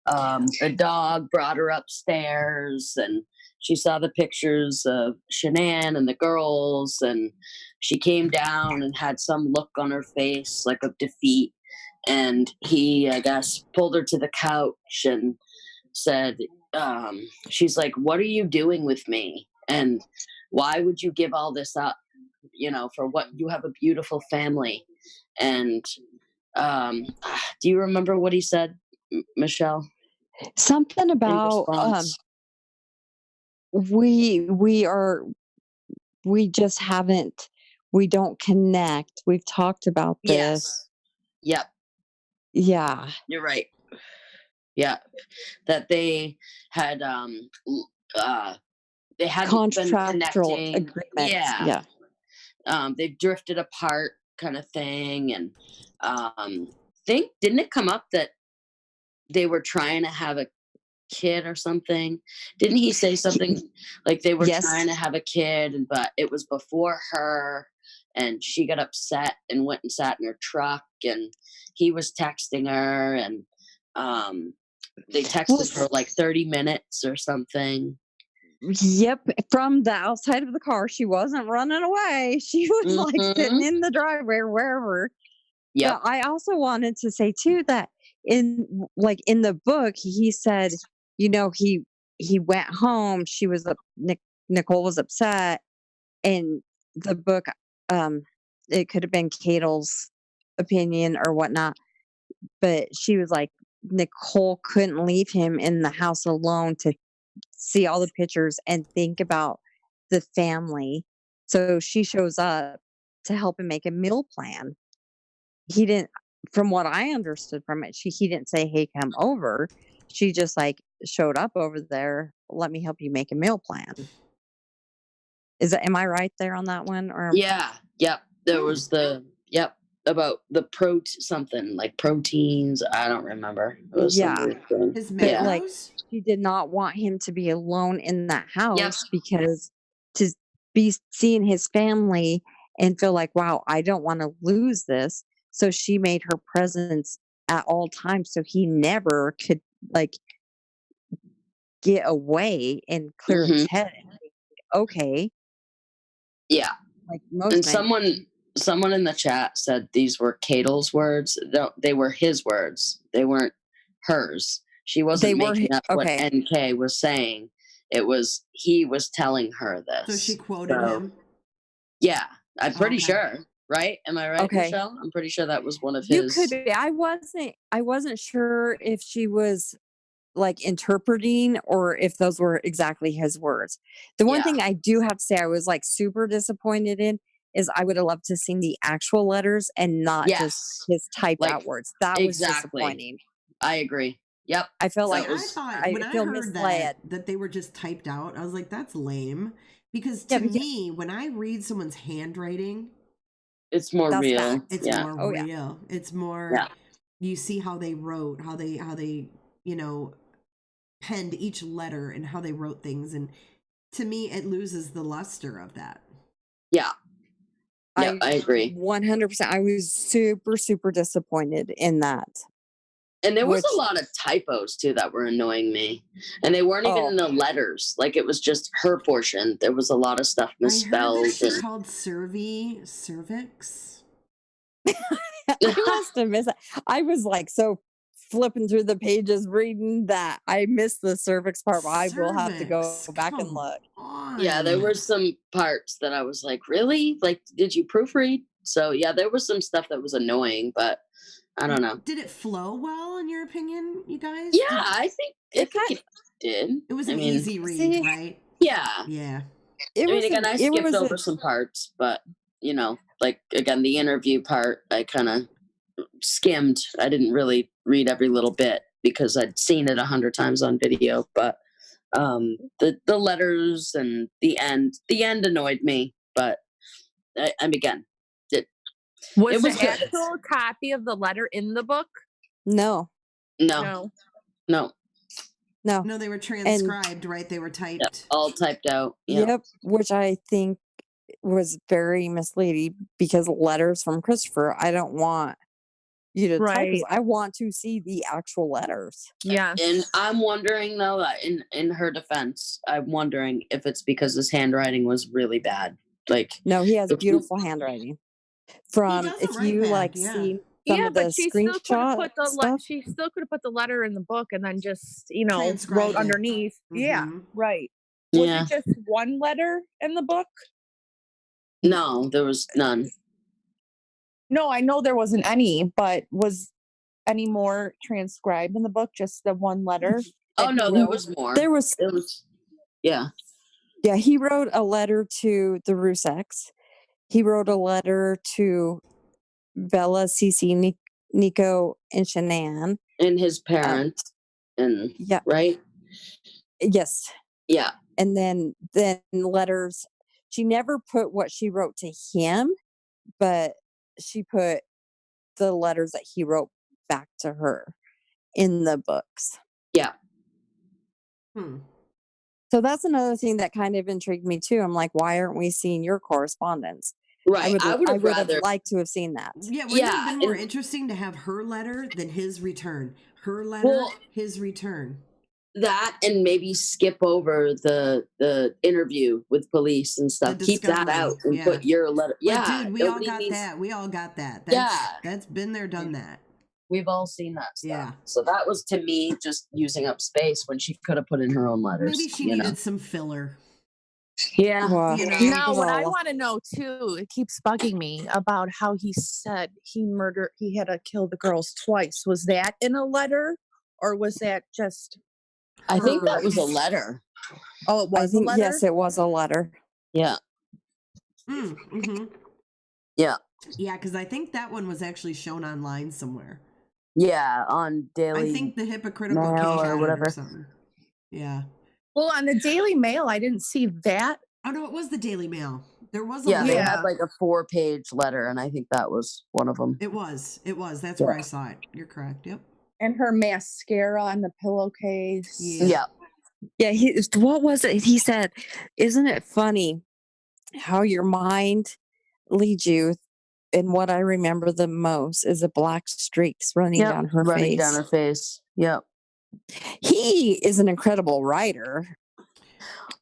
A dog brought her upstairs, and she saw the pictures of Shanann and the girls, and she came down and had some look on her face like of defeat. And he, I guess, pulled her to the couch and said, she's like, "What are you doing with me? And why would you give all this up? For what? You have a beautiful family." And do you remember what he said, Michelle, Something in about response? we just haven't we don't connect. We've talked about this. Yes. Yep. Yeah. You're right. Yeah. That they had they hadn't been Contractual connecting. agreements. Yeah. Yeah. They've drifted apart kind of thing. And didn't it come up that they were trying to have a kid or something? Didn't he say something like they were Yes. trying to have a kid, but it was before her, and she got upset and went and sat in her truck, and he was texting her, and they texted for like 30 minutes or something. Yep. From the outside of the car. She wasn't running away. She was like sitting in the driveway or wherever. Yep. But I also wanted to say too that in the book, he said, you know, he went home. She was Nicole was upset. In the book, it could have been Catel's opinion or whatnot, but she was like, Nicole couldn't leave him in the house alone to see all the pictures and think about the family. So she shows up to help him make a meal plan. He didn't, from what I understood from it, he didn't say, hey, come over. She just like showed up over there. Let me help you make a meal plan. Am I right there on that one? Or Yeah. Yep. There was about the something like proteins. I don't remember. It was some weird thing. His but like macros? she did not want him to be alone in that house because to be seeing his family and feel like, wow, I don't want to lose this. So she made her presence at all times so he never could like get away and clear his head and think, okay. Yeah. Like most And men. someone in the chat said these were Catel's words. No, they were his words. They weren't hers. She wasn't making up what NK was saying. It was he was telling her this. So she quoted him. Yeah, I'm pretty sure. Right? Am I right, Michelle? I'm pretty sure that was one of his. You could be. I wasn't sure if she was like interpreting or if those were exactly his words. The one thing I do have to say I was like super disappointed in is I would have loved to seen the actual letters and not just his typed out words. That was disappointing. I agree. Yep. I felt So like I thought when I heard that they were just typed out, I was like, that's lame. Because to me, when I read someone's handwriting, it's more real. It's more real. It's more you see how they wrote, how they, you know, penned each letter and how they wrote things, and to me it loses the luster of that. I agree 100%. I was super disappointed in that, and there was a lot of typos too that were annoying me, and they weren't even in the letters. Like it was just her portion. There was a lot of stuff misspelled. I heard that she called cervix. I must have missed that. I was like so flipping through the pages reading that I missed the cervix part. I will have to go back and look. Yeah, there were some parts that I was like, really? Like, did you proofread? So yeah, there was some stuff that was annoying, but I don't know. Did it flow well in your opinion, you guys? Yeah, I think it did. It was an easy read, right? Yeah. I skipped over some parts, but you know, like again, the interview part, I kind of skimmed. I didn't really read every little bit because I'd seen it 100 times on video, but the letters and the end annoyed me, but again, was the actual copy of the letter in the book? No, they were transcribed, right? They were typed, all typed out. Yep, which I think was very misleading because letters from Christopher, I don't want you to type. I want to see the actual letters. Yeah. And I'm wondering though, that in her defense, I'm wondering if it's because his handwriting was really bad. Like, no, he has beautiful handwriting. From if you see some of the screenshot she still could have put the letter in the book and then just wrote underneath. Mm-hmm. Yeah, right. Was it just one letter in the book? No, there was none. No, I know there wasn't any, but was any more transcribed in the book? Just the one letter? Oh no, there was more. There was. Yeah. Yeah, he wrote a letter to the Ruseks. he wrote a letter to Bella, Cece, Nico, and Shanann. And his parents. And Yeah. right? Yes. Yeah. And then letters. She never put what she wrote to him, but she put the letters that he wrote back to her in the books. Yeah. So that's another thing that kind of intrigued me too. I'm like, why aren't we seeing your correspondence? Right. I would have rather liked to have seen that. Yeah, wouldn't it have been more interesting to have her letter than his return? Her letter, his return. That, and maybe skip over the interview with police and stuff. Keep that out and put your letter. Yeah, dude, we all got that. We all got that. That's been there, done that. We've all seen that stuff. Yeah. So that was, to me, just using up space when she could have put in her own letters. Maybe she needed some filler. Yeah. Well, Now, what I want to know too, it keeps bugging me about how he said he had to kill the girls twice. Was that in a letter, or was that just? I think that was a letter. Oh, it was a letter? Yes, it was a letter. Yeah. Yeah. Yeah, because I think that one was actually shown online somewhere. Yeah, on Daily I think the hypocritical Mail case or whatever. Or something. Yeah. Well, on the Daily Mail, I didn't see that. Oh no, it was the Daily Mail. There was they had like a 4-page letter, and I think that was one of them. It was. That's where I saw it. You're correct. Yep. And her mascara on the pillowcase. Yeah. Yeah. What was it? He said, "Isn't it funny how your mind leads you?" And what I remember the most is the black streaks running down her face. Yep. He is an incredible writer.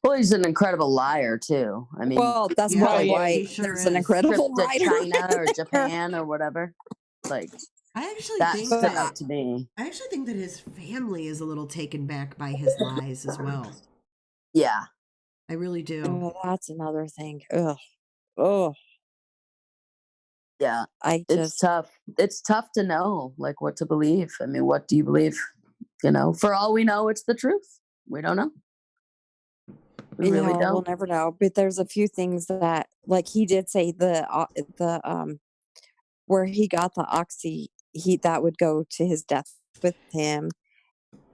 Well, he's an incredible liar too. I mean, well, that's probably why there's an incredible writer. China or Japan or whatever. Like, I actually that think stood out to me. I actually think that his family is a little taken back by his lies as well. Yeah. I really do. Oh, that's another thing. Ugh. Oh. Yeah. It's tough. It's tough to know, like, what to believe. I mean, what do you believe? You know, for all we know, it's the truth. We don't know. We really don't. We'll never know. But there's a few things that, like, he did say the where he got the oxy, that would go to his death with him.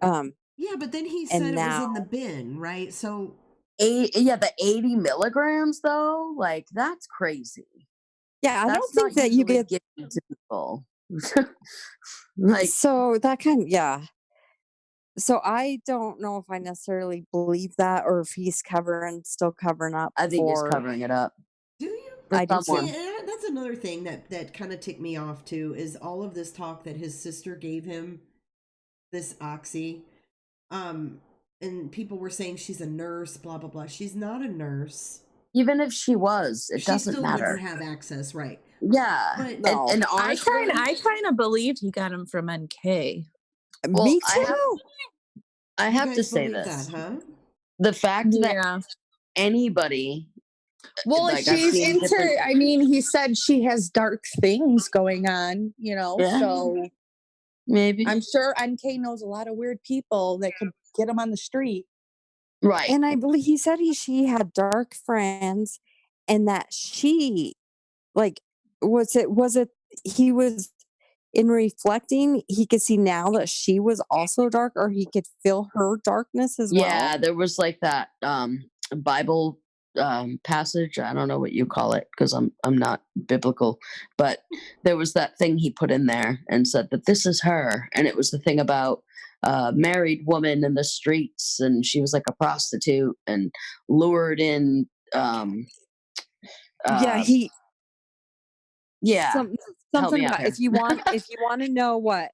Yeah, but then he said it was in the bin, right? So the 80 milligrams though, like, that's crazy. Yeah, I don't think that you get given to people. Like, so that so I don't know if I necessarily believe that, or if he's still covering up. I think he's covering it up. Do you? I do. Yeah, that's another thing that kind of ticked me off too, is all of this talk that his sister gave him this oxy. And people were saying she's a nurse, blah blah blah. She's not a nurse. Even if she was, it doesn't matter. She still wouldn't have access, right? Yeah. But, no. And honestly, I kind of believed he got him from NK. Well, me too. I have to say this. That, huh? The fact that anybody. Well, like, she's into. I mean, he said she has dark things going on, you know. Yeah. So maybe I'm sure NK knows a lot of weird people that could get him on the street. Right. And I believe he said she had dark friends, and that she, like, was it he was, in reflecting, he could see now that she was also dark, or he could feel her darkness as well. Yeah, there was like that Bible passage. I don't know what you call it, because I'm not biblical, but there was that thing he put in there and said that this is her, and it was the thing about married woman in the streets, and she was like a prostitute and lured in. Something about if you want to know what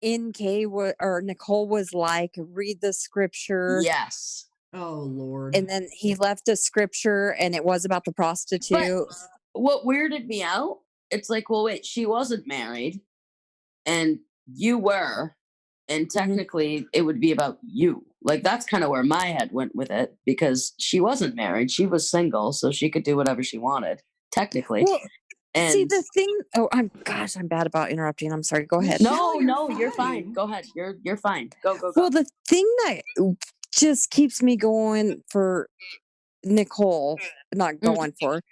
NK or Nicole was like, read the scripture. Yes. Oh Lord. And then he left a scripture, and it was about the prostitute. But what weirded me out, it's like, well, wait, she wasn't married, and you were. And technically, it would be about you. Like, that's kind of where my head went with it, because she wasn't married. She was single, so she could do whatever she wanted, technically. Well, and see, the thing... Oh, I'm bad about interrupting. I'm sorry. Go ahead. No, you're fine. Go ahead. You're fine. Go. Well, the thing that just keeps me going for Nicole, not going for,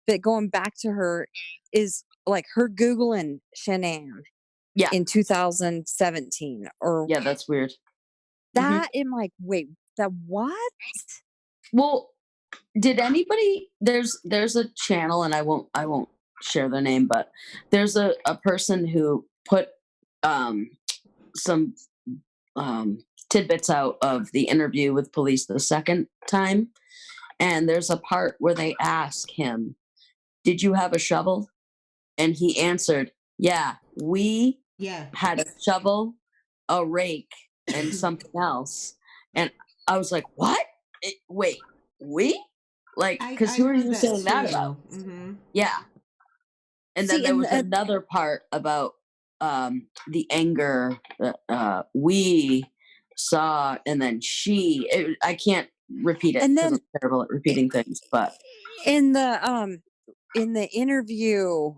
but going back to her is like her Googling Shanann Yeah. in 2017 or Yeah, that's weird. that. I'm like, wait, that what? Well, did anybody there's a channel, and I won't share their name, but there's a person who put some tidbits out of the interview with police the second time, and there's a part where they ask him, "Did you have a shovel?" And he answered, "Yeah, we Yeah. had a shovel, a rake, and something else." And I was like, "What? Wait, we?" Like, because who are heard you saying that too. about? Mm-hmm. Yeah. And then See, there and was another part about the anger that we saw, and then I can't repeat it and because then I'm terrible at repeating things, but in the interview,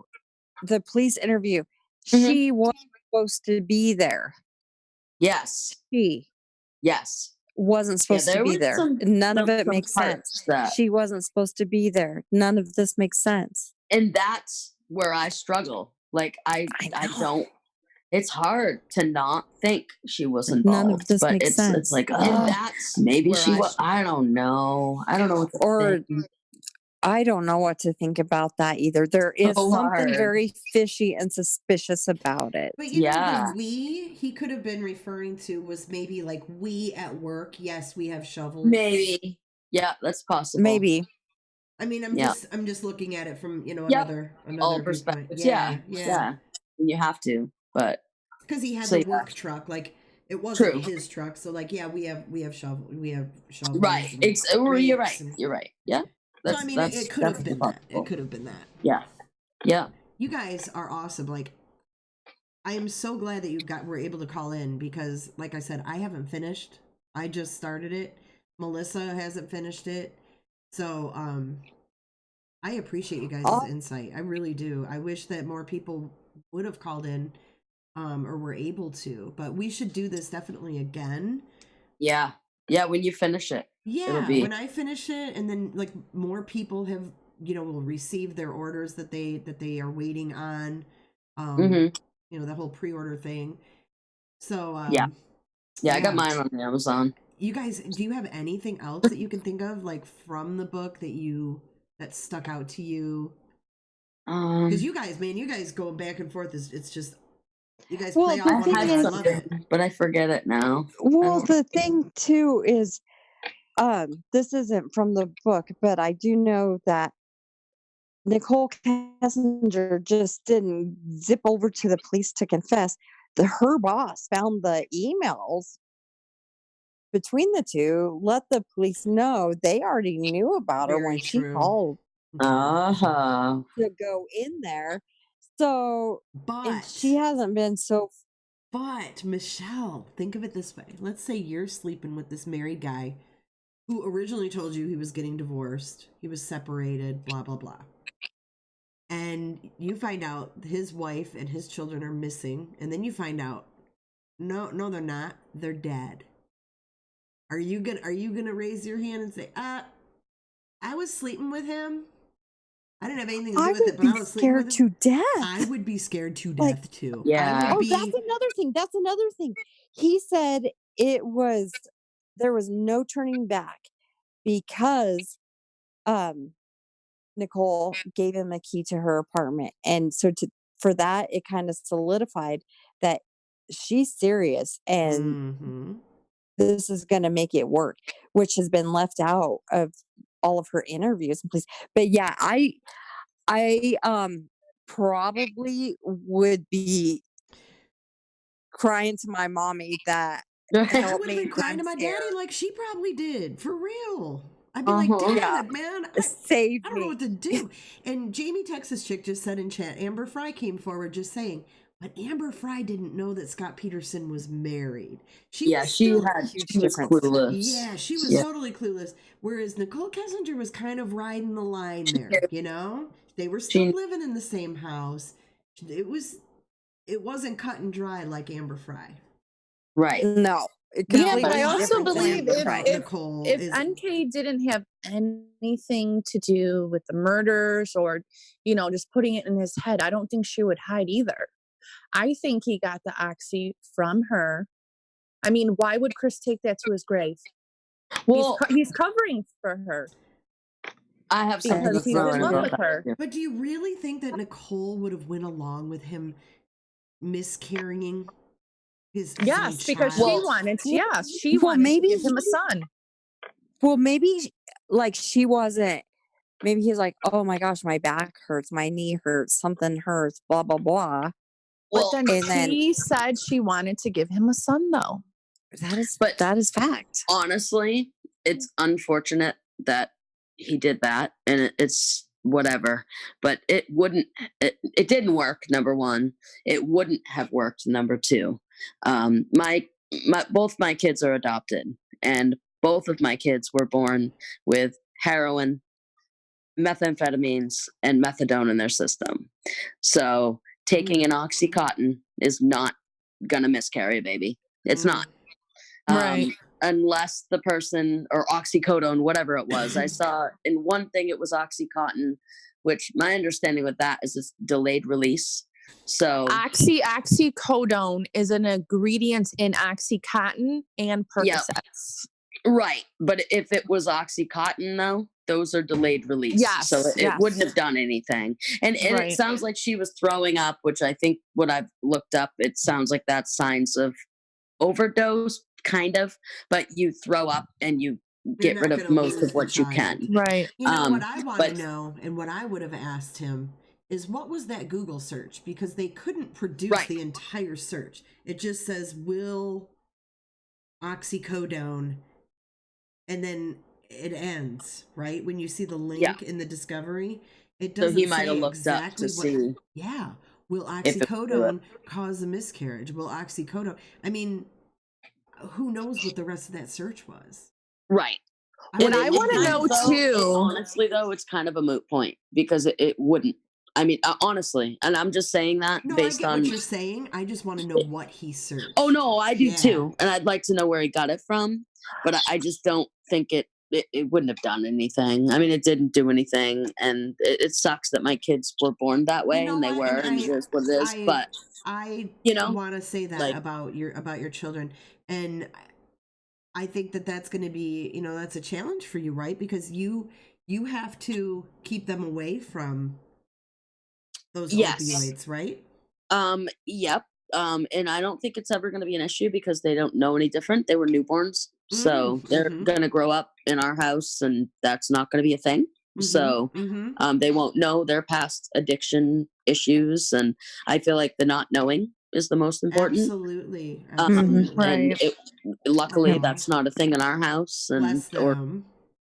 the police interview, Mhm. she was supposed to be there. yes, She yes. wasn't supposed to there be was there. some None of it some makes parts sense. that, She wasn't supposed to be there. None of this makes sense. and that's where I struggle. Like, I know. don't. It's hard to not think she was None involved, of this but makes it's sense. like, And oh, that's maybe where she I was. I don't know. I don't know what to Or think. I don't know what to think about that either. There is So something hard. very fishy and suspicious about it. But you know, Yeah. the we he could have been referring to was maybe like we at work. Yes, we have shovels. Maybe. Yeah, that's possible. Maybe. I mean, I'm Yeah. just looking at it from Yep. another All viewpoint. perspectives. Yeah. Yeah. And you have to, but Because he had So, the yeah. work truck, like it wasn't True. his truck. So like, yeah, we have shovels. right. and You're rakes right. and- You're right. Yeah. So I mean, That's it could have definitely been that. possible. It could have been that. Yeah. Yeah. You guys are awesome. Like, I am so glad that were able to call in because, like I said, I haven't finished. I just started it. Melissa hasn't finished it. So, I appreciate you guys' Oh. insight. I really do. I wish that more people would have called in, or were able to. But we should do this definitely again. Yeah. Yeah. When you finish it. Yeah, be- when I finish it, and then like more people have, will receive their orders that they are waiting on. Mhm. The whole pre-order thing. So Yeah, I got yeah. mine on Amazon. You guys, do you have anything else that you can think of, like from the book that stuck out to you? Because you guys going back and forth it's just you guys Well, play the off one thing another. is- I love it. but I forget it now. Well, the thing too is, this isn't from the book, but I do know that Nicole Kessinger just didn't zip over to the police to confess. Her boss found the emails between the two, let the police know they already knew about her Very when she true. called Uh-huh. to go in there. So, and she But hasn't been so. Michelle, think of it this way. Let's say you're sleeping with this married guy who originally told you he was getting divorced, he was separated, blah blah blah. And you find out his wife and his children are missing, and then you find out no they're not, they're dead. Are you gonna raise your hand and say, I was sleeping with him? I didn't have anything to do I with it, would but I be was sleeping with scared him. to death. I would be scared to Like, death too. Yeah. I would Oh, be, that's another thing. He said there was no turning back because Nicole gave him a key to her apartment. And so for that it kind of solidified that she's serious and Mhm. this is going to make it work, which has been left out of all of her interviews and please. But yeah, I probably would be crying to my mommy that I help would have me. been crying I'm to my scared. daddy like she probably did, for real. I'd be like, Uh-huh. Dad, Yeah. man, Save I don't know me. what to do. And Jamie Texas Chick just said in chat, Amber Fry came forward just saying, but Amber Fry didn't know that Scott Peterson was married. She was She still, was clueless. yeah, she was totally clueless. Whereas Nicole Kessinger was kind of riding the line there, They were still living in the same house. It wasn't cut and dry like Amber Fry. Right. No. Yeah, but completely I also different believe thing. if Right. Nicole if is NK didn't have anything to do with the murders or, just putting it in his head, I don't think she would hide either. I think he got the oxy from her. I mean, why would Chris take that to his grave? Well, He's covering for her I have something because to he's throw in in love about with that. her. too. But do you really think that Nicole would have went along with him miscarrying his Yes, own because child? she Well, wanted maybe to give him a son. Well, maybe like she wasn't. Maybe he's like, oh my gosh, my back hurts, my knee hurts, something hurts, blah blah blah. But Well, then And then she said she wanted to give him a son, though. but that is fact. honestly, it's unfortunate that he did that, and it's whatever. But it wouldn't. It didn't work. Number one, it wouldn't have worked. Number two, my both my kids are adopted, and both of my kids were born with heroin, methamphetamines, and methadone in their system. So taking an Oxycontin is not gonna miscarry a baby. It's not. Right. Unless the person, or oxycodone, whatever it was. I saw in one thing it was Oxycontin, which my understanding with that is it's delayed release. So Oxycodone is an ingredient in Oxycontin and yeah, Percocets. right. But if it was Oxycontin, though, those are delayed release. So Yes, it wouldn't have done anything. And it Right. sounds like she was throwing up, which I think what I've looked up, it sounds like that's signs of overdose, kind of, but you throw up and you You're get not rid of gonna most lose of the what you child. can. Right. You know what I want to but know, and what I would have asked him is, what was that Google search? Because they couldn't produce Right. the entire search. It just says will oxycodone, and then it ends, right? When you see the link in the discovery, it So doesn't he might have say looked exactly up to what. see Yeah. Will if it oxycodone cause a miscarriage? Will oxycodone? I mean, who knows what the rest of that search was? right. What I It want to kind know of, though, too. honestly, though, it's kind of a moot point because it wouldn't. I mean, honestly, and I'm just saying that No, I based get on. what you're saying. I just want to know what he searched. Oh no, I do Yeah. too, and I'd like to know where he got it from, but I just don't think it wouldn't have done anything. I mean, it didn't do anything, and it sucks that my kids were born that way, and they were, and it is what it is. But I want to say that like- about your children, and I think that that's going to be, that's a challenge for you, right? Because you have to keep them away from those Yes. opioids, right? Yep. And I don't think it's ever going to be an issue because they don't know any different. They were newborns, so they're going to grow up in our house, and that's not going to be a thing. So they won't know their past addiction issues, and I feel like the not knowing is the most important. Absolutely. Absolutely. Right. And luckily, Wow. that's not a thing in our house, Bless or them.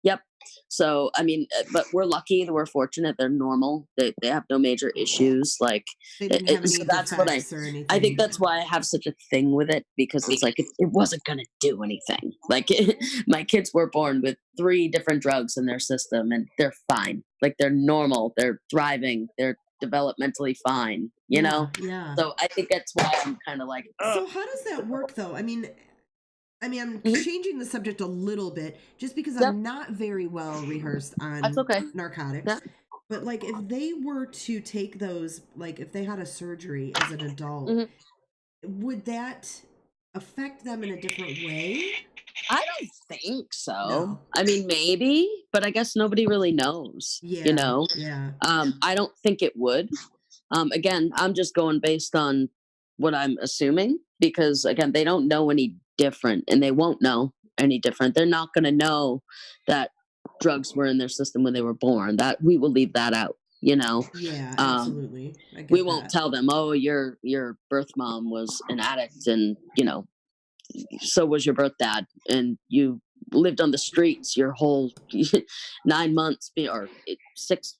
yep. So I mean, but we're lucky that we're fortunate. They're normal. They have no major issues. Like They didn't have any so that's what defects or anything. I think that's why I have such a thing with it, because it's like it wasn't gonna do anything. Like my kids were born with 3 different drugs in their system, and they're fine. Like they're normal. They're thriving. They're developmentally fine. You know. Yeah. So I think that's why I'm kind of like. So how does that work, though? I mean, I'm changing the subject a little bit just because I'm not very well rehearsed on That's okay. narcotics. Yeah. But like, if they were to take those, like if they had a surgery as an adult, would that affect them in a different way? I don't think so. No. I mean, maybe, but I guess nobody really knows. Yeah. You know. Yeah. I don't think it would. Again, I'm just going based on what I'm assuming, because again, they don't know any different, and they won't know any different. They're not going to know that drugs were in their system when they were born. That we will leave that out. You know. Yeah. Absolutely. I get We won't that. tell them, oh, your birth mom was an addict, and so was your birth dad, and you lived on the streets your whole 9 months, or 6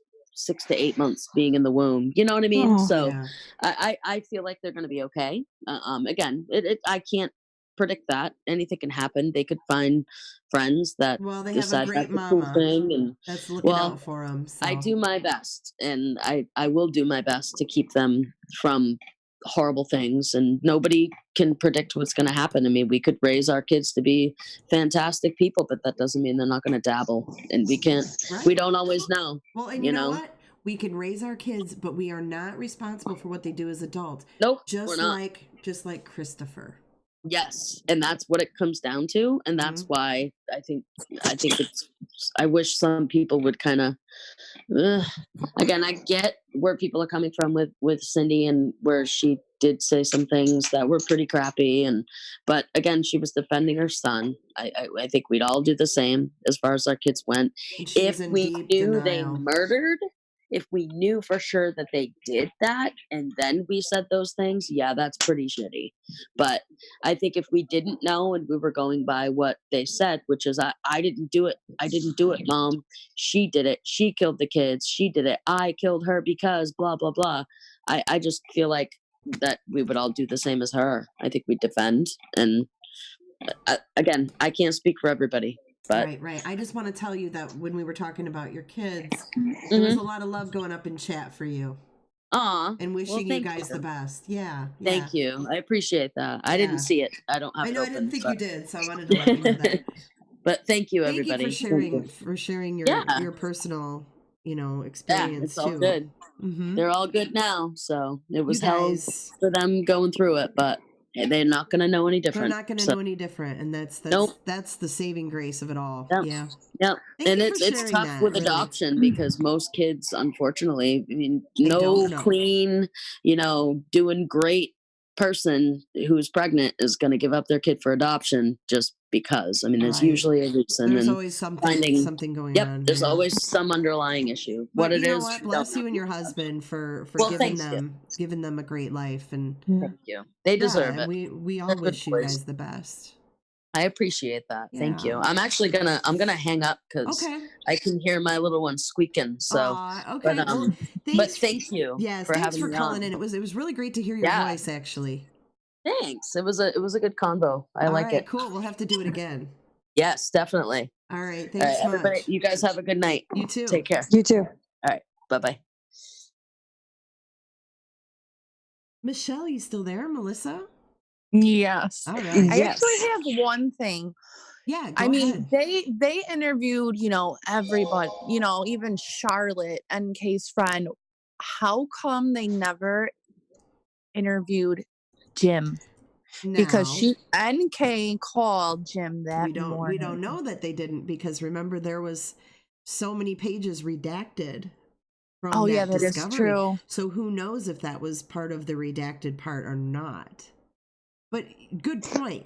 to 8 months being in the womb. You know what I mean? Oh. So Yeah. I feel like they're going to be okay. Again, I can't predict that. Anything can happen. They could find friends that Well, they have a decide great that's a cool mama thing, and that's looking well, out for them. So. I do my best, and I will do my best to keep them from horrible things, and nobody can predict what's going to happen. I mean, we could raise our kids to be fantastic people, but that doesn't mean they're not going to dabble, and we Right. don't always know. Well, and you know what? We can raise our kids, but we are not responsible for what they do as adults. Nope, Just we're not. like Christopher. Yes, and that's what it comes down to, and that's why I think it's. I wish some people would kind of. Again, I get where people are coming from with Cindy, and where she did say some things that were pretty crappy, but again, she was defending her son. I think we'd all do the same as far as our kids went. And she was If in we deep knew they denial. murdered. If we knew for sure that they did that and then we said those things, yeah, that's pretty shitty. But I think if we didn't know and we were going by what they said, which is, I didn't do it. I didn't do it, Mom. She did it. She killed the kids. She did it. I killed her because blah, blah, blah. I just feel like that we would all do the same as her. I think we'd defend. And again, I can't speak for everybody. But Right. I just want to tell you that when we were talking about your kids, there was a lot of love going up in chat for you. And wishing you guys the best. Yeah. Thank you. I appreciate that. I didn't see it. I don't have it open. I didn't think you did, so I wanted to let you know that. But thank you, everybody. Thank you for sharing your personal, experience. Yeah, it's all good. They're all good now. So it was hell for them going through it, but they're not going to know any different. They're not going to know any different, and that's the saving grace of it all. Yep. Yeah. And it's tough with adoption because most kids, unfortunately, I mean, no clean, doing great person who's pregnant is going to give up their kid for adoption just because. I mean, there's usually a reason. There's always something going on. There's always some underlying issue. But bless you and your husband for giving them a great life, and thank you. They deserve it. We all wish you guys the best. I appreciate that. Thank you. I'm actually gonna hang up because I can hear my little one squeaking. So okay. But thank you. Yes, thanks for calling in. It was really great to hear your voice actually. Thanks. It was a good combo. I like it. Cool. We'll have to do it again. Yes, definitely. All right. Thanks so everybody, much. you guys have a good night. You too. Take care. You too. All right. Bye-bye. Michelle, you still there? Melissa? Yes. All right. I actually have one thing. Yeah. I mean, they interviewed, everybody, even Charlotte, NK's friend. How come they never interviewed Jim? Because NK called Jim that morning. We don't know that they didn't, because remember there was so many pages redacted from that discovery. That is true. So who knows if that was part of the redacted part or not. But good point.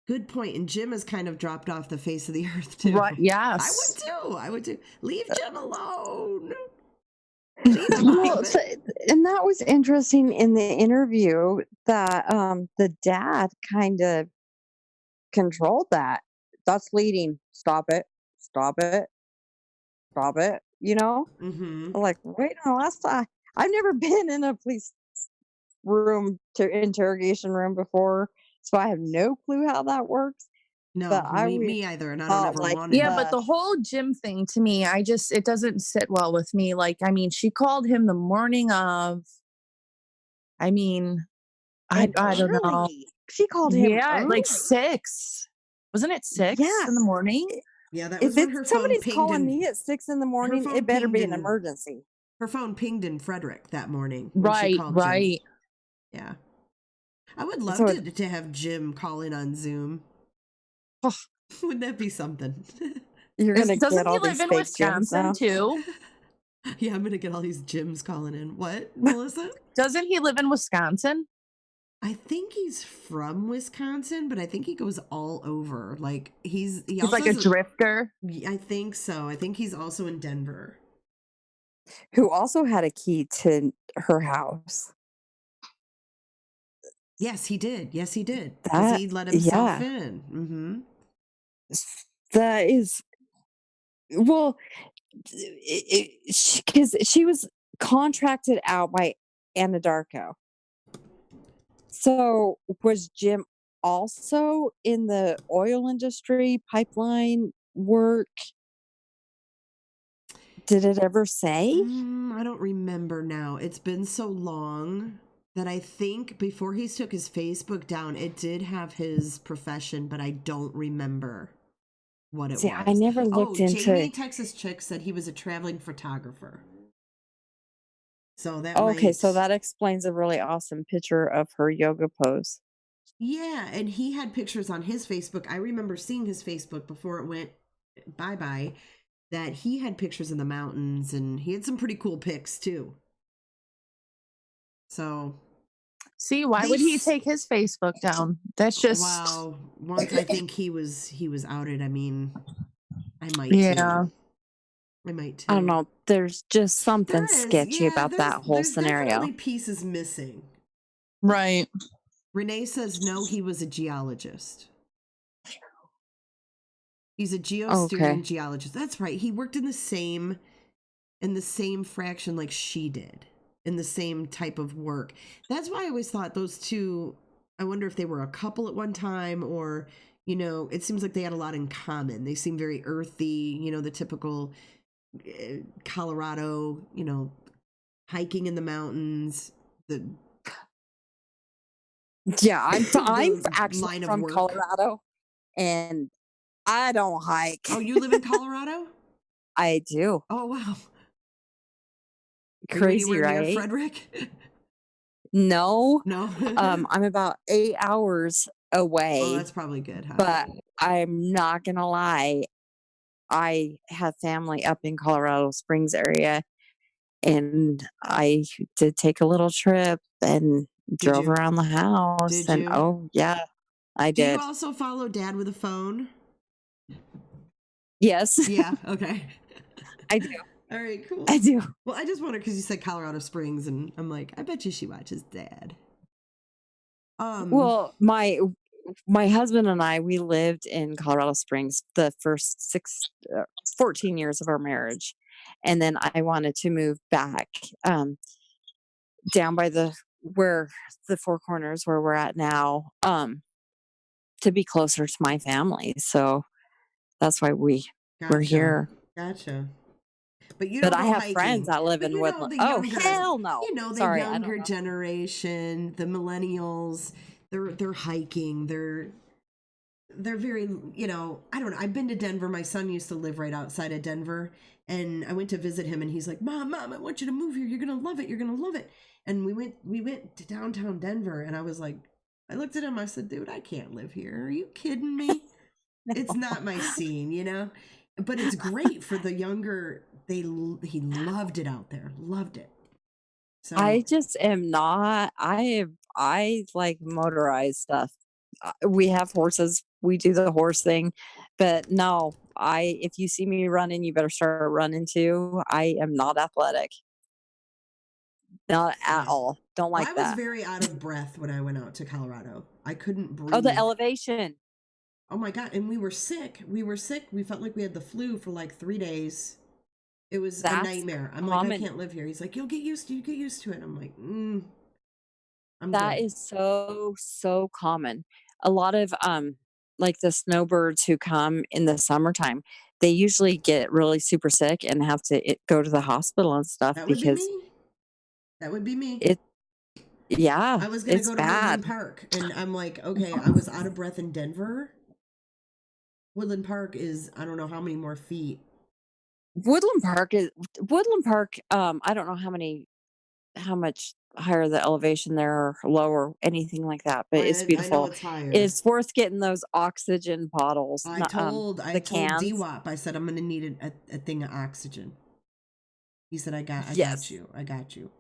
Good point. And Jim has kind of dropped off the face of the earth too. Right. Yes. I would too. Leave Jim alone. And that was interesting in the interview that the dad kind of controlled that. That's leading. Stop it. Stop it. Stop it. Like, wait, no, last time I've never been in a police room interrogation room before, so I have no clue how that works. No, me either, and I don't ever want to. Yeah, but the whole Jim thing to me, it doesn't sit well with me. Like, I mean, she called him the morning of. I mean, I don't know. She called him. Yeah, like 6. Wasn't it 6 in the morning? Yeah, that was when her phone somebody's pinged calling me at 6 in the morning, it better be an emergency. Her phone pinged in Frederick that morning. Right. Jim. Yeah. I would love to have Jim call in on Zoom. Wouldn't that be something? You're gonna doesn't he live in Wisconsin too? Yeah, I'm gonna get all these Jims calling in. What, Melissa? Doesn't he live in Wisconsin? I think he's from Wisconsin, but I think he goes all over. Like he's like a drifter. I think so. I think he's also in Denver. Who also had a key to her house. Yes, he did. He let himself in. Mm-hmm. That is, well, because she was contracted out by Anadarko. So was Jim also in the oil industry, pipeline work? Did it ever say? I don't remember now. It's been so long. that I think before he took his Facebook down, it did have his profession, but I don't remember what it See, was. I never looked into. Jamie, Texas Chick, said he was a traveling photographer. So that Okay, so might. that explains a really awesome picture of her yoga pose. Yeah, and he had pictures on his Facebook. I remember seeing his Facebook before it went bye-bye, that he had pictures in the mountains, and he had some pretty cool pics too. So See, why would he take his Facebook down? That's just wow. Once I think he was outed, I mean, I might yeah. too. I might too. I don't know. There's just something There is, sketchy about that whole there's scenario. definitely pieces missing. Right. Renee says no, he was a geologist. He's a geosteering geologist. That's right. He worked in the same fraction like she did, in the same type of work. That's why I always thought those two, I wonder if they were a couple at one time, or, you know, it seems like they had a lot in common. They seem very earthy, you know, the typical Colorado, you know, hiking in the mountains, Yeah, I'm the actually line of from work. Colorado, and I don't hike. Oh, you live in Colorado? I do. Oh, wow. Crazy, Are you anywhere right? near Frederick? No. No. I'm about 8 hours away. Oh, that's probably good, huh? But I'm not gonna lie, I have family up in Colorado Springs area, and I did take a little trip and drove you? around the house. Did And you? oh yeah, I Do you did. also follow Dad with a phone? Yes, Yeah, okay. I do. All right, cool. I do. Well, I just wondered because you said Colorado Springs, and I'm like, I bet you she watches Dad. Well, my husband and I, we lived in Colorado Springs the first 14 years of our marriage. And then I wanted to move back down by the Four Corners where we're at now, to be closer to my family. So that's why we're here. Gotcha. But you But don't I go have hiking. friends that live But in you know Woodland. the Oh, younger, hell no. you know the Sorry, I don't younger know. generation, the millennials. They're hiking. They're very, you know, I don't know. I've been to Denver. My son used to live right outside of Denver, and I went to visit him, and he's like, Mom, I want you to move here. You're gonna love it. You're gonna love it. And we went to downtown Denver, and I was like, I looked at him. I said, Dude, I can't live here. Are you kidding me? It's not my scene, you know. But it's great for the younger. He loved it out there. Loved it. So I just am not. I like motorized stuff. We have horses. We do the horse thing, but no. If you see me running, you better start running too. I am not athletic. Not at all. Don't like I was that. very out of breath when I went out to Colorado. I couldn't breathe. Oh, the elevation. Oh my God. And we were sick. We felt like we had the flu for like 3 days. It was a nightmare. I'm like, I can't live here. He's like, you'll get used to it. I'm like, That is so common. A lot of like the snowbirds who come in the summertime, they usually get really super sick and have to go to the hospital and stuff That would because be me. That would be me. I was going to go to bad. Woodland Park, and I'm like, okay, I was out of breath in Denver. Woodland Park is, I don't know how many more feet. Woodland Park, I don't know how much higher the elevation there or lower, anything like that, but it's beautiful. I know it's higher. It's worth getting those oxygen bottles. I told cans. DWAP, I said, I'm going to need a thing of oxygen. He said, I got you.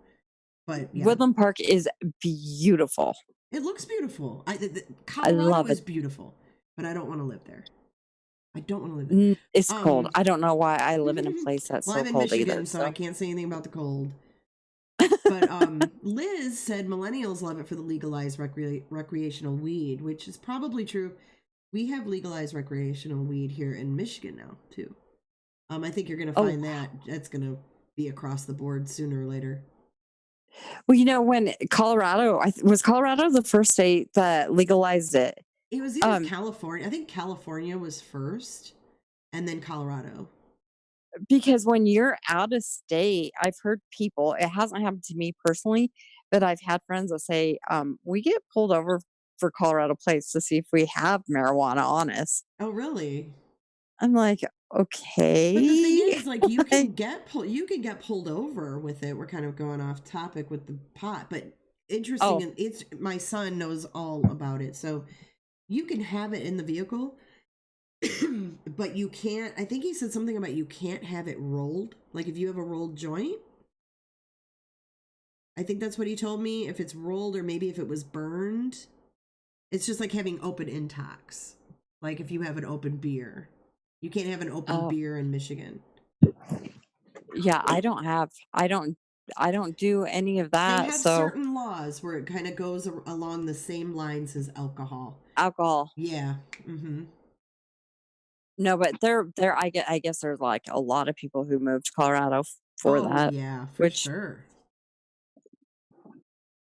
But yeah. Woodland Park is beautiful. It looks beautiful. Colorado love is it. beautiful, but I don't want to live there. I don't want to live there. It's cold. I don't know why I live in a place that's so I'm in cold Michigan, either. so I can't say anything about the cold. But Liz said millennials love it for the legalized recreational weed, which is probably true. We have legalized recreational weed here in Michigan now too. I think you're going to find that's going to be across the board sooner or later. Well, you know, when Colorado was the first state that legalized it. It was either California. I think California was first, and then Colorado. Because when you're out of state, I've heard people, it hasn't happened to me personally, But I've had friends that say, we get pulled over for Colorado plates to see if we have marijuana on us. Oh, really? I'm like, But the thing okay. is, like, you can get pulled over with it. We're kind of going off topic with the pot, but interesting. Oh. And it's my son knows all about it, so you can have it in the vehicle, but you can't. I think he said something about you can't have it rolled. Like if you have a rolled joint, I think that's what he told me. If it's rolled, or maybe if it was burned, it's just like having open intox. Like if you have an open beer. You can't have an open beer in Michigan. Yeah, I don't do any of that. They have certain laws where it kind of goes along the same lines as alcohol. Yeah. Mm-hmm. No, but I guess there's like a lot of people who moved to Colorado for that. Yeah, for sure.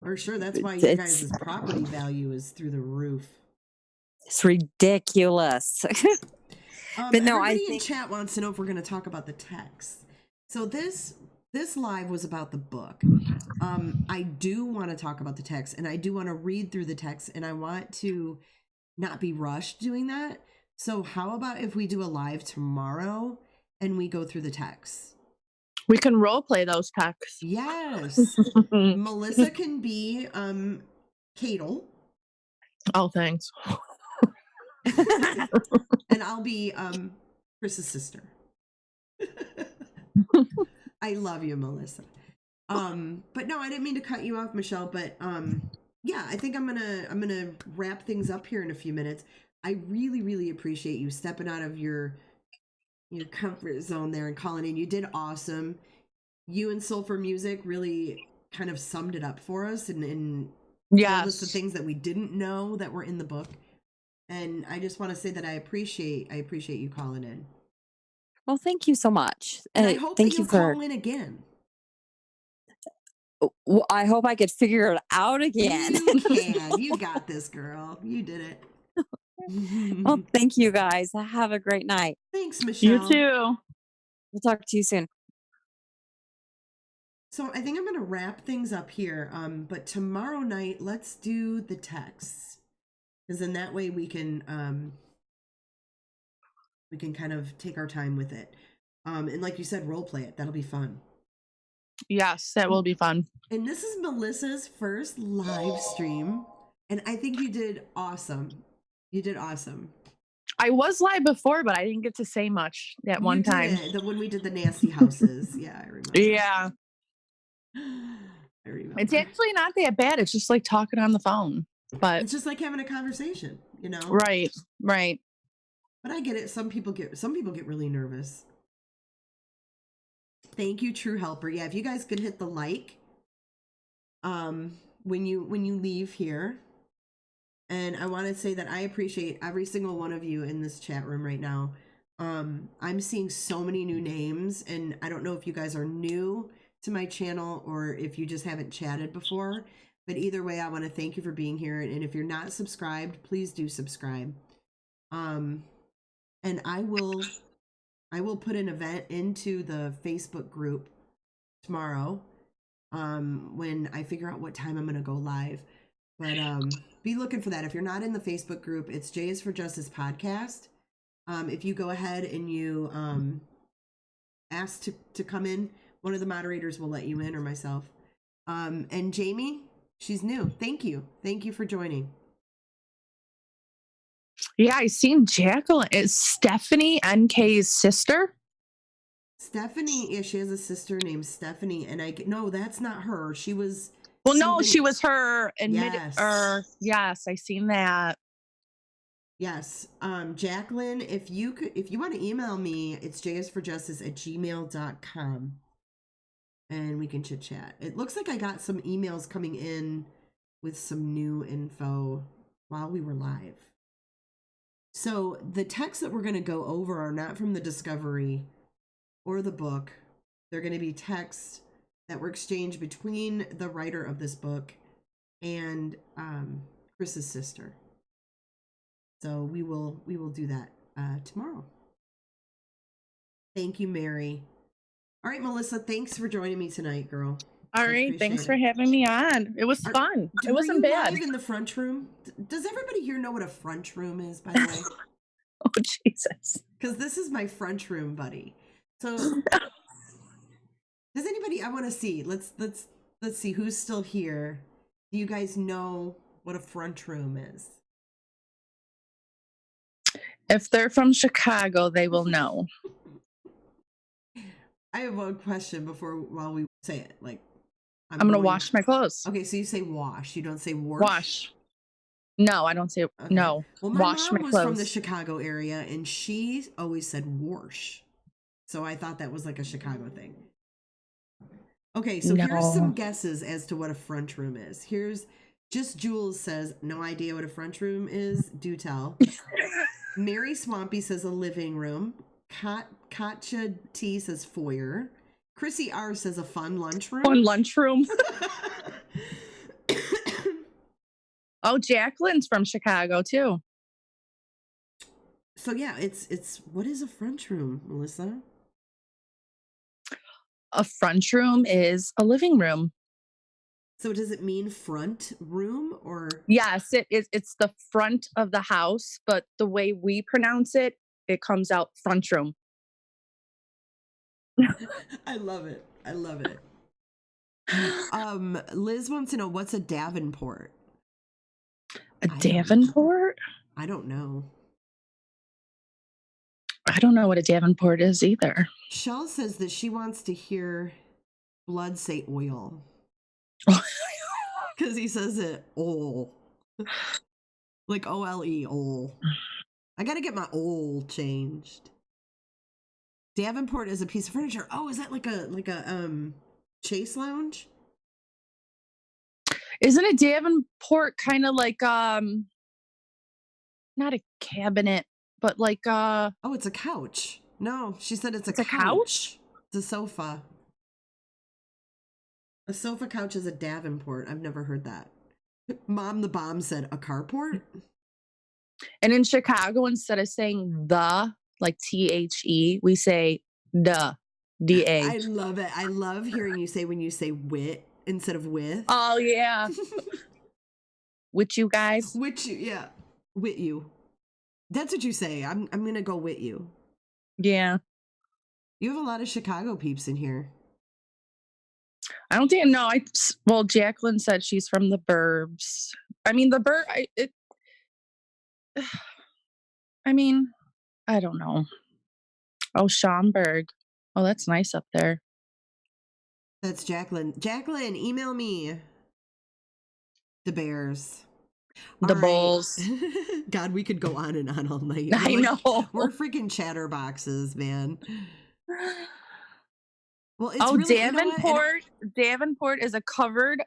For sure. That's why your guys' property value is through the roof. It's ridiculous. But no, everybody in chat wants to know if we're going to talk about the text. So this live was about the book. I do want to talk about the text, and I do want to read through the text, and I want to not be rushed doing that. So how about if we do a live tomorrow and we go through the text? We can role play those texts. Yes. Melissa can be Cadel. Oh, thanks. And I'll be Chris's sister. I love you, Melissa. But no, I didn't mean to cut you off, Michelle, but yeah, I think I'm gonna wrap things up here in a few minutes. I really, really appreciate you stepping out of your comfort zone there and calling in. You did awesome. You and Sulfur Music really kind of summed it up for us and told us the things that we didn't know that were in the book. And I just want to say that I appreciate you calling in. Well, thank you so much. And I hope that you'll call in again. I hope I could figure it out again. You can. You got this, girl. You did it. Well, thank you guys. Have a great night. Thanks, Michelle. You too. We'll talk to you soon. So I think I'm going to wrap things up here. But tomorrow night, let's do the texts. Because then that way we can kind of take our time with it. And like you said, role play it. That'll be fun. Yes, that will be fun. And this is Melissa's first live stream. And I think you did awesome. You did awesome. I was live before, but I didn't get to say much at one time. When we did the nasty houses. Yeah, I remember. Yeah. I remember. It's actually not that bad. It's just like talking on the phone. But it's just like having a conversation, you know? Right. But I get it. Some people get really nervous. Thank you, True Helper. Yeah, if you guys could hit the like when you leave here. And I want to say that I appreciate every single one of you in this chat room right now. I'm seeing so many new names, and I don't know if you guys are new to my channel or if you just haven't chatted before. But either way, I want to thank you for being here. And if you're not subscribed, please do subscribe. And I will put an event into the Facebook group tomorrow when I figure out what time I'm going to go live. But be looking for that. If you're not in the Facebook group, it's J is for Justice podcast. If you go ahead and you ask to come in, one of the moderators will let you in, or myself. And Jamie, she's new. Thank you for joining. Yeah, I seen Jacqueline. It's Stephanie NK's sister. Stephanie, yeah, she has a sister named Stephanie, and no, that's not her. She was. Well, no, she was her. Yes, I seen that. Yes, Jacqueline, if you want to email me, it's jsforjustice@gmail.com. And we can chit chat. It looks like I got some emails coming in with some new info while we were live. So the texts that we're going to go over are not from the discovery or the book. They're going to be texts that were exchanged between the writer of this book and Chris's sister. So we will do that tomorrow. Thank you, Mary. All right, Melissa, thanks for joining me tonight, girl. All I right. Thanks appreciate for it. having me on. It was fun. It Were wasn't you bad. live in the front room? Does everybody here know what a front room is, by the way? Oh, Jesus. Because this is my front room, buddy. So does anybody? I want to see. Let's see who's still here. Do you guys know what a front room is? If they're from Chicago, they will know. I have one question while we say it. Like, I'm going to wash my clothes. Okay, so you say wash. You don't say wash. Wash. No, I don't say no. Well, my wash mom my was clothes. from the Chicago area, and she always said wash. So I thought that was like a Chicago thing. Okay, so here's some guesses as to what a front room is. Here's just Jules says, no idea what a front room is. Do tell. Mary Swampy says a living room. Katja T says foyer. Chrissy R says a fun lunchroom. Fun lunchroom. Oh, Jacqueline's from Chicago too. So yeah, it's what is a front room, Melissa? A front room is a living room. So does it mean front room or? Yes, it is. It's the front of the house, but the way we pronounce it, it comes out front room. I love it. I love it. Liz wants to know, what's a Davenport? A Davenport? I don't know. I don't know what a Davenport is either. Shell says that she wants to hear Blood say oil. Because he says it ol. Like O-L-E, ol. I got to get my ol changed. Davenport is a piece of furniture. Oh, is that like a chase lounge? Isn't a Davenport kind of like not a cabinet, but like Oh, it's a couch. No, she said it's a couch. It's a sofa. A sofa couch is a Davenport. I've never heard that. Mom the Bomb said a carport. And in Chicago, instead of saying the, like THE, we say the, D-A. I love it. I love hearing you say when you say wit instead of with. Oh, yeah. With you guys. With you, yeah. With you. That's what you say. I'm going to go with you. Yeah. You have a lot of Chicago peeps in here. I don't think, no, well, Jacqueline said she's from the burbs. I mean, I don't know. Oh, Schaumburg. Oh, that's nice up there. That's Jacqueline. Jacqueline, email me. The Bears. The Bulls. God, we could go on and on all night. I know. We're freaking chatterboxes, man. Well, it's Davenport. Davenport is a covered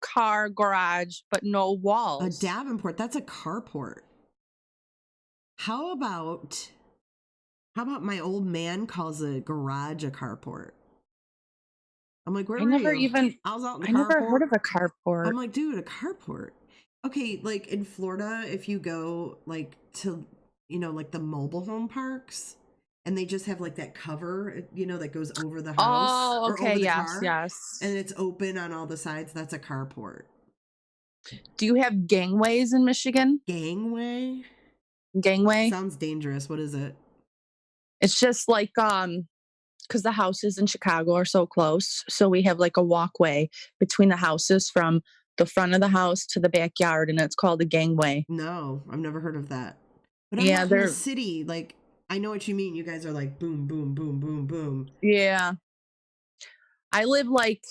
car garage, but no walls. A Davenport, that's a carport. How about my old man calls a garage a carport? I'm like, where were you? I was out in the carport. I never heard of a carport. I'm like, dude, a carport. Okay, like in Florida, if you go like to, like the mobile home parks, and they just have like that cover, that goes over the house. Oh, okay, or over the yes, car, yes. And it's open on all the sides. That's a carport. Do you have gangways in Michigan? Gangway? Sounds dangerous. What is it? It's just like because the houses in Chicago are so close, so we have like a walkway between the houses from the front of the house to the backyard, and it's called a gangway. No, I've never heard of that. But I'm not in the city. Like, I know what you mean. You guys are like boom, boom, boom, boom, boom. Yeah. I live like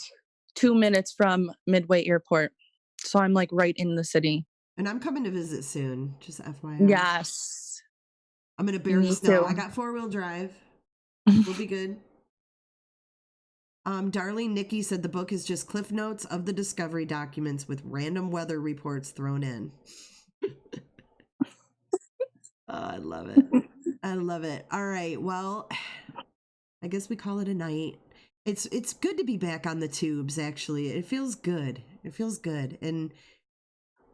2 minutes from Midway Airport, so I'm like right in the city. And I'm coming to visit soon, just FYI. Yes. I'm going to bear the snow. I got 4-wheel drive. We'll be good. Darlene Nikki said the book is just cliff notes of the discovery documents with random weather reports thrown in. I love it. I love it. All right. Well, I guess we call it a night. It's good to be back on the tubes, actually. It feels good. And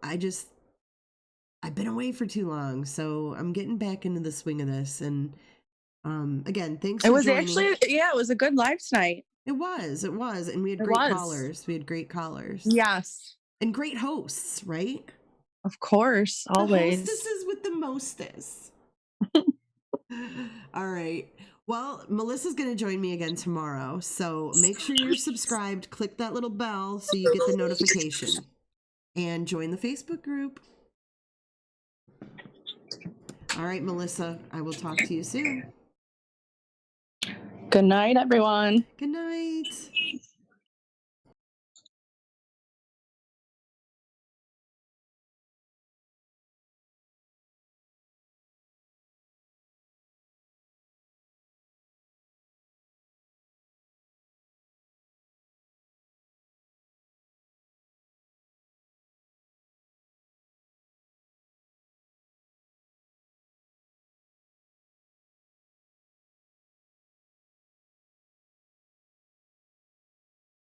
I've been away for too long, so I'm getting back into the swing of this. And again, thanks for joining. It was a good live tonight. It was, and we had It great was. callers. We had great callers. Yes, And great hosts, right? of course, The always. hostesses with the mostest. All right. Well, Melissa's going to join me again tomorrow. So make sure you're subscribed. Click that little bell so you get the notification. And join the Facebook group. All right, Melissa, I will talk to you soon. Good night, everyone. Good night.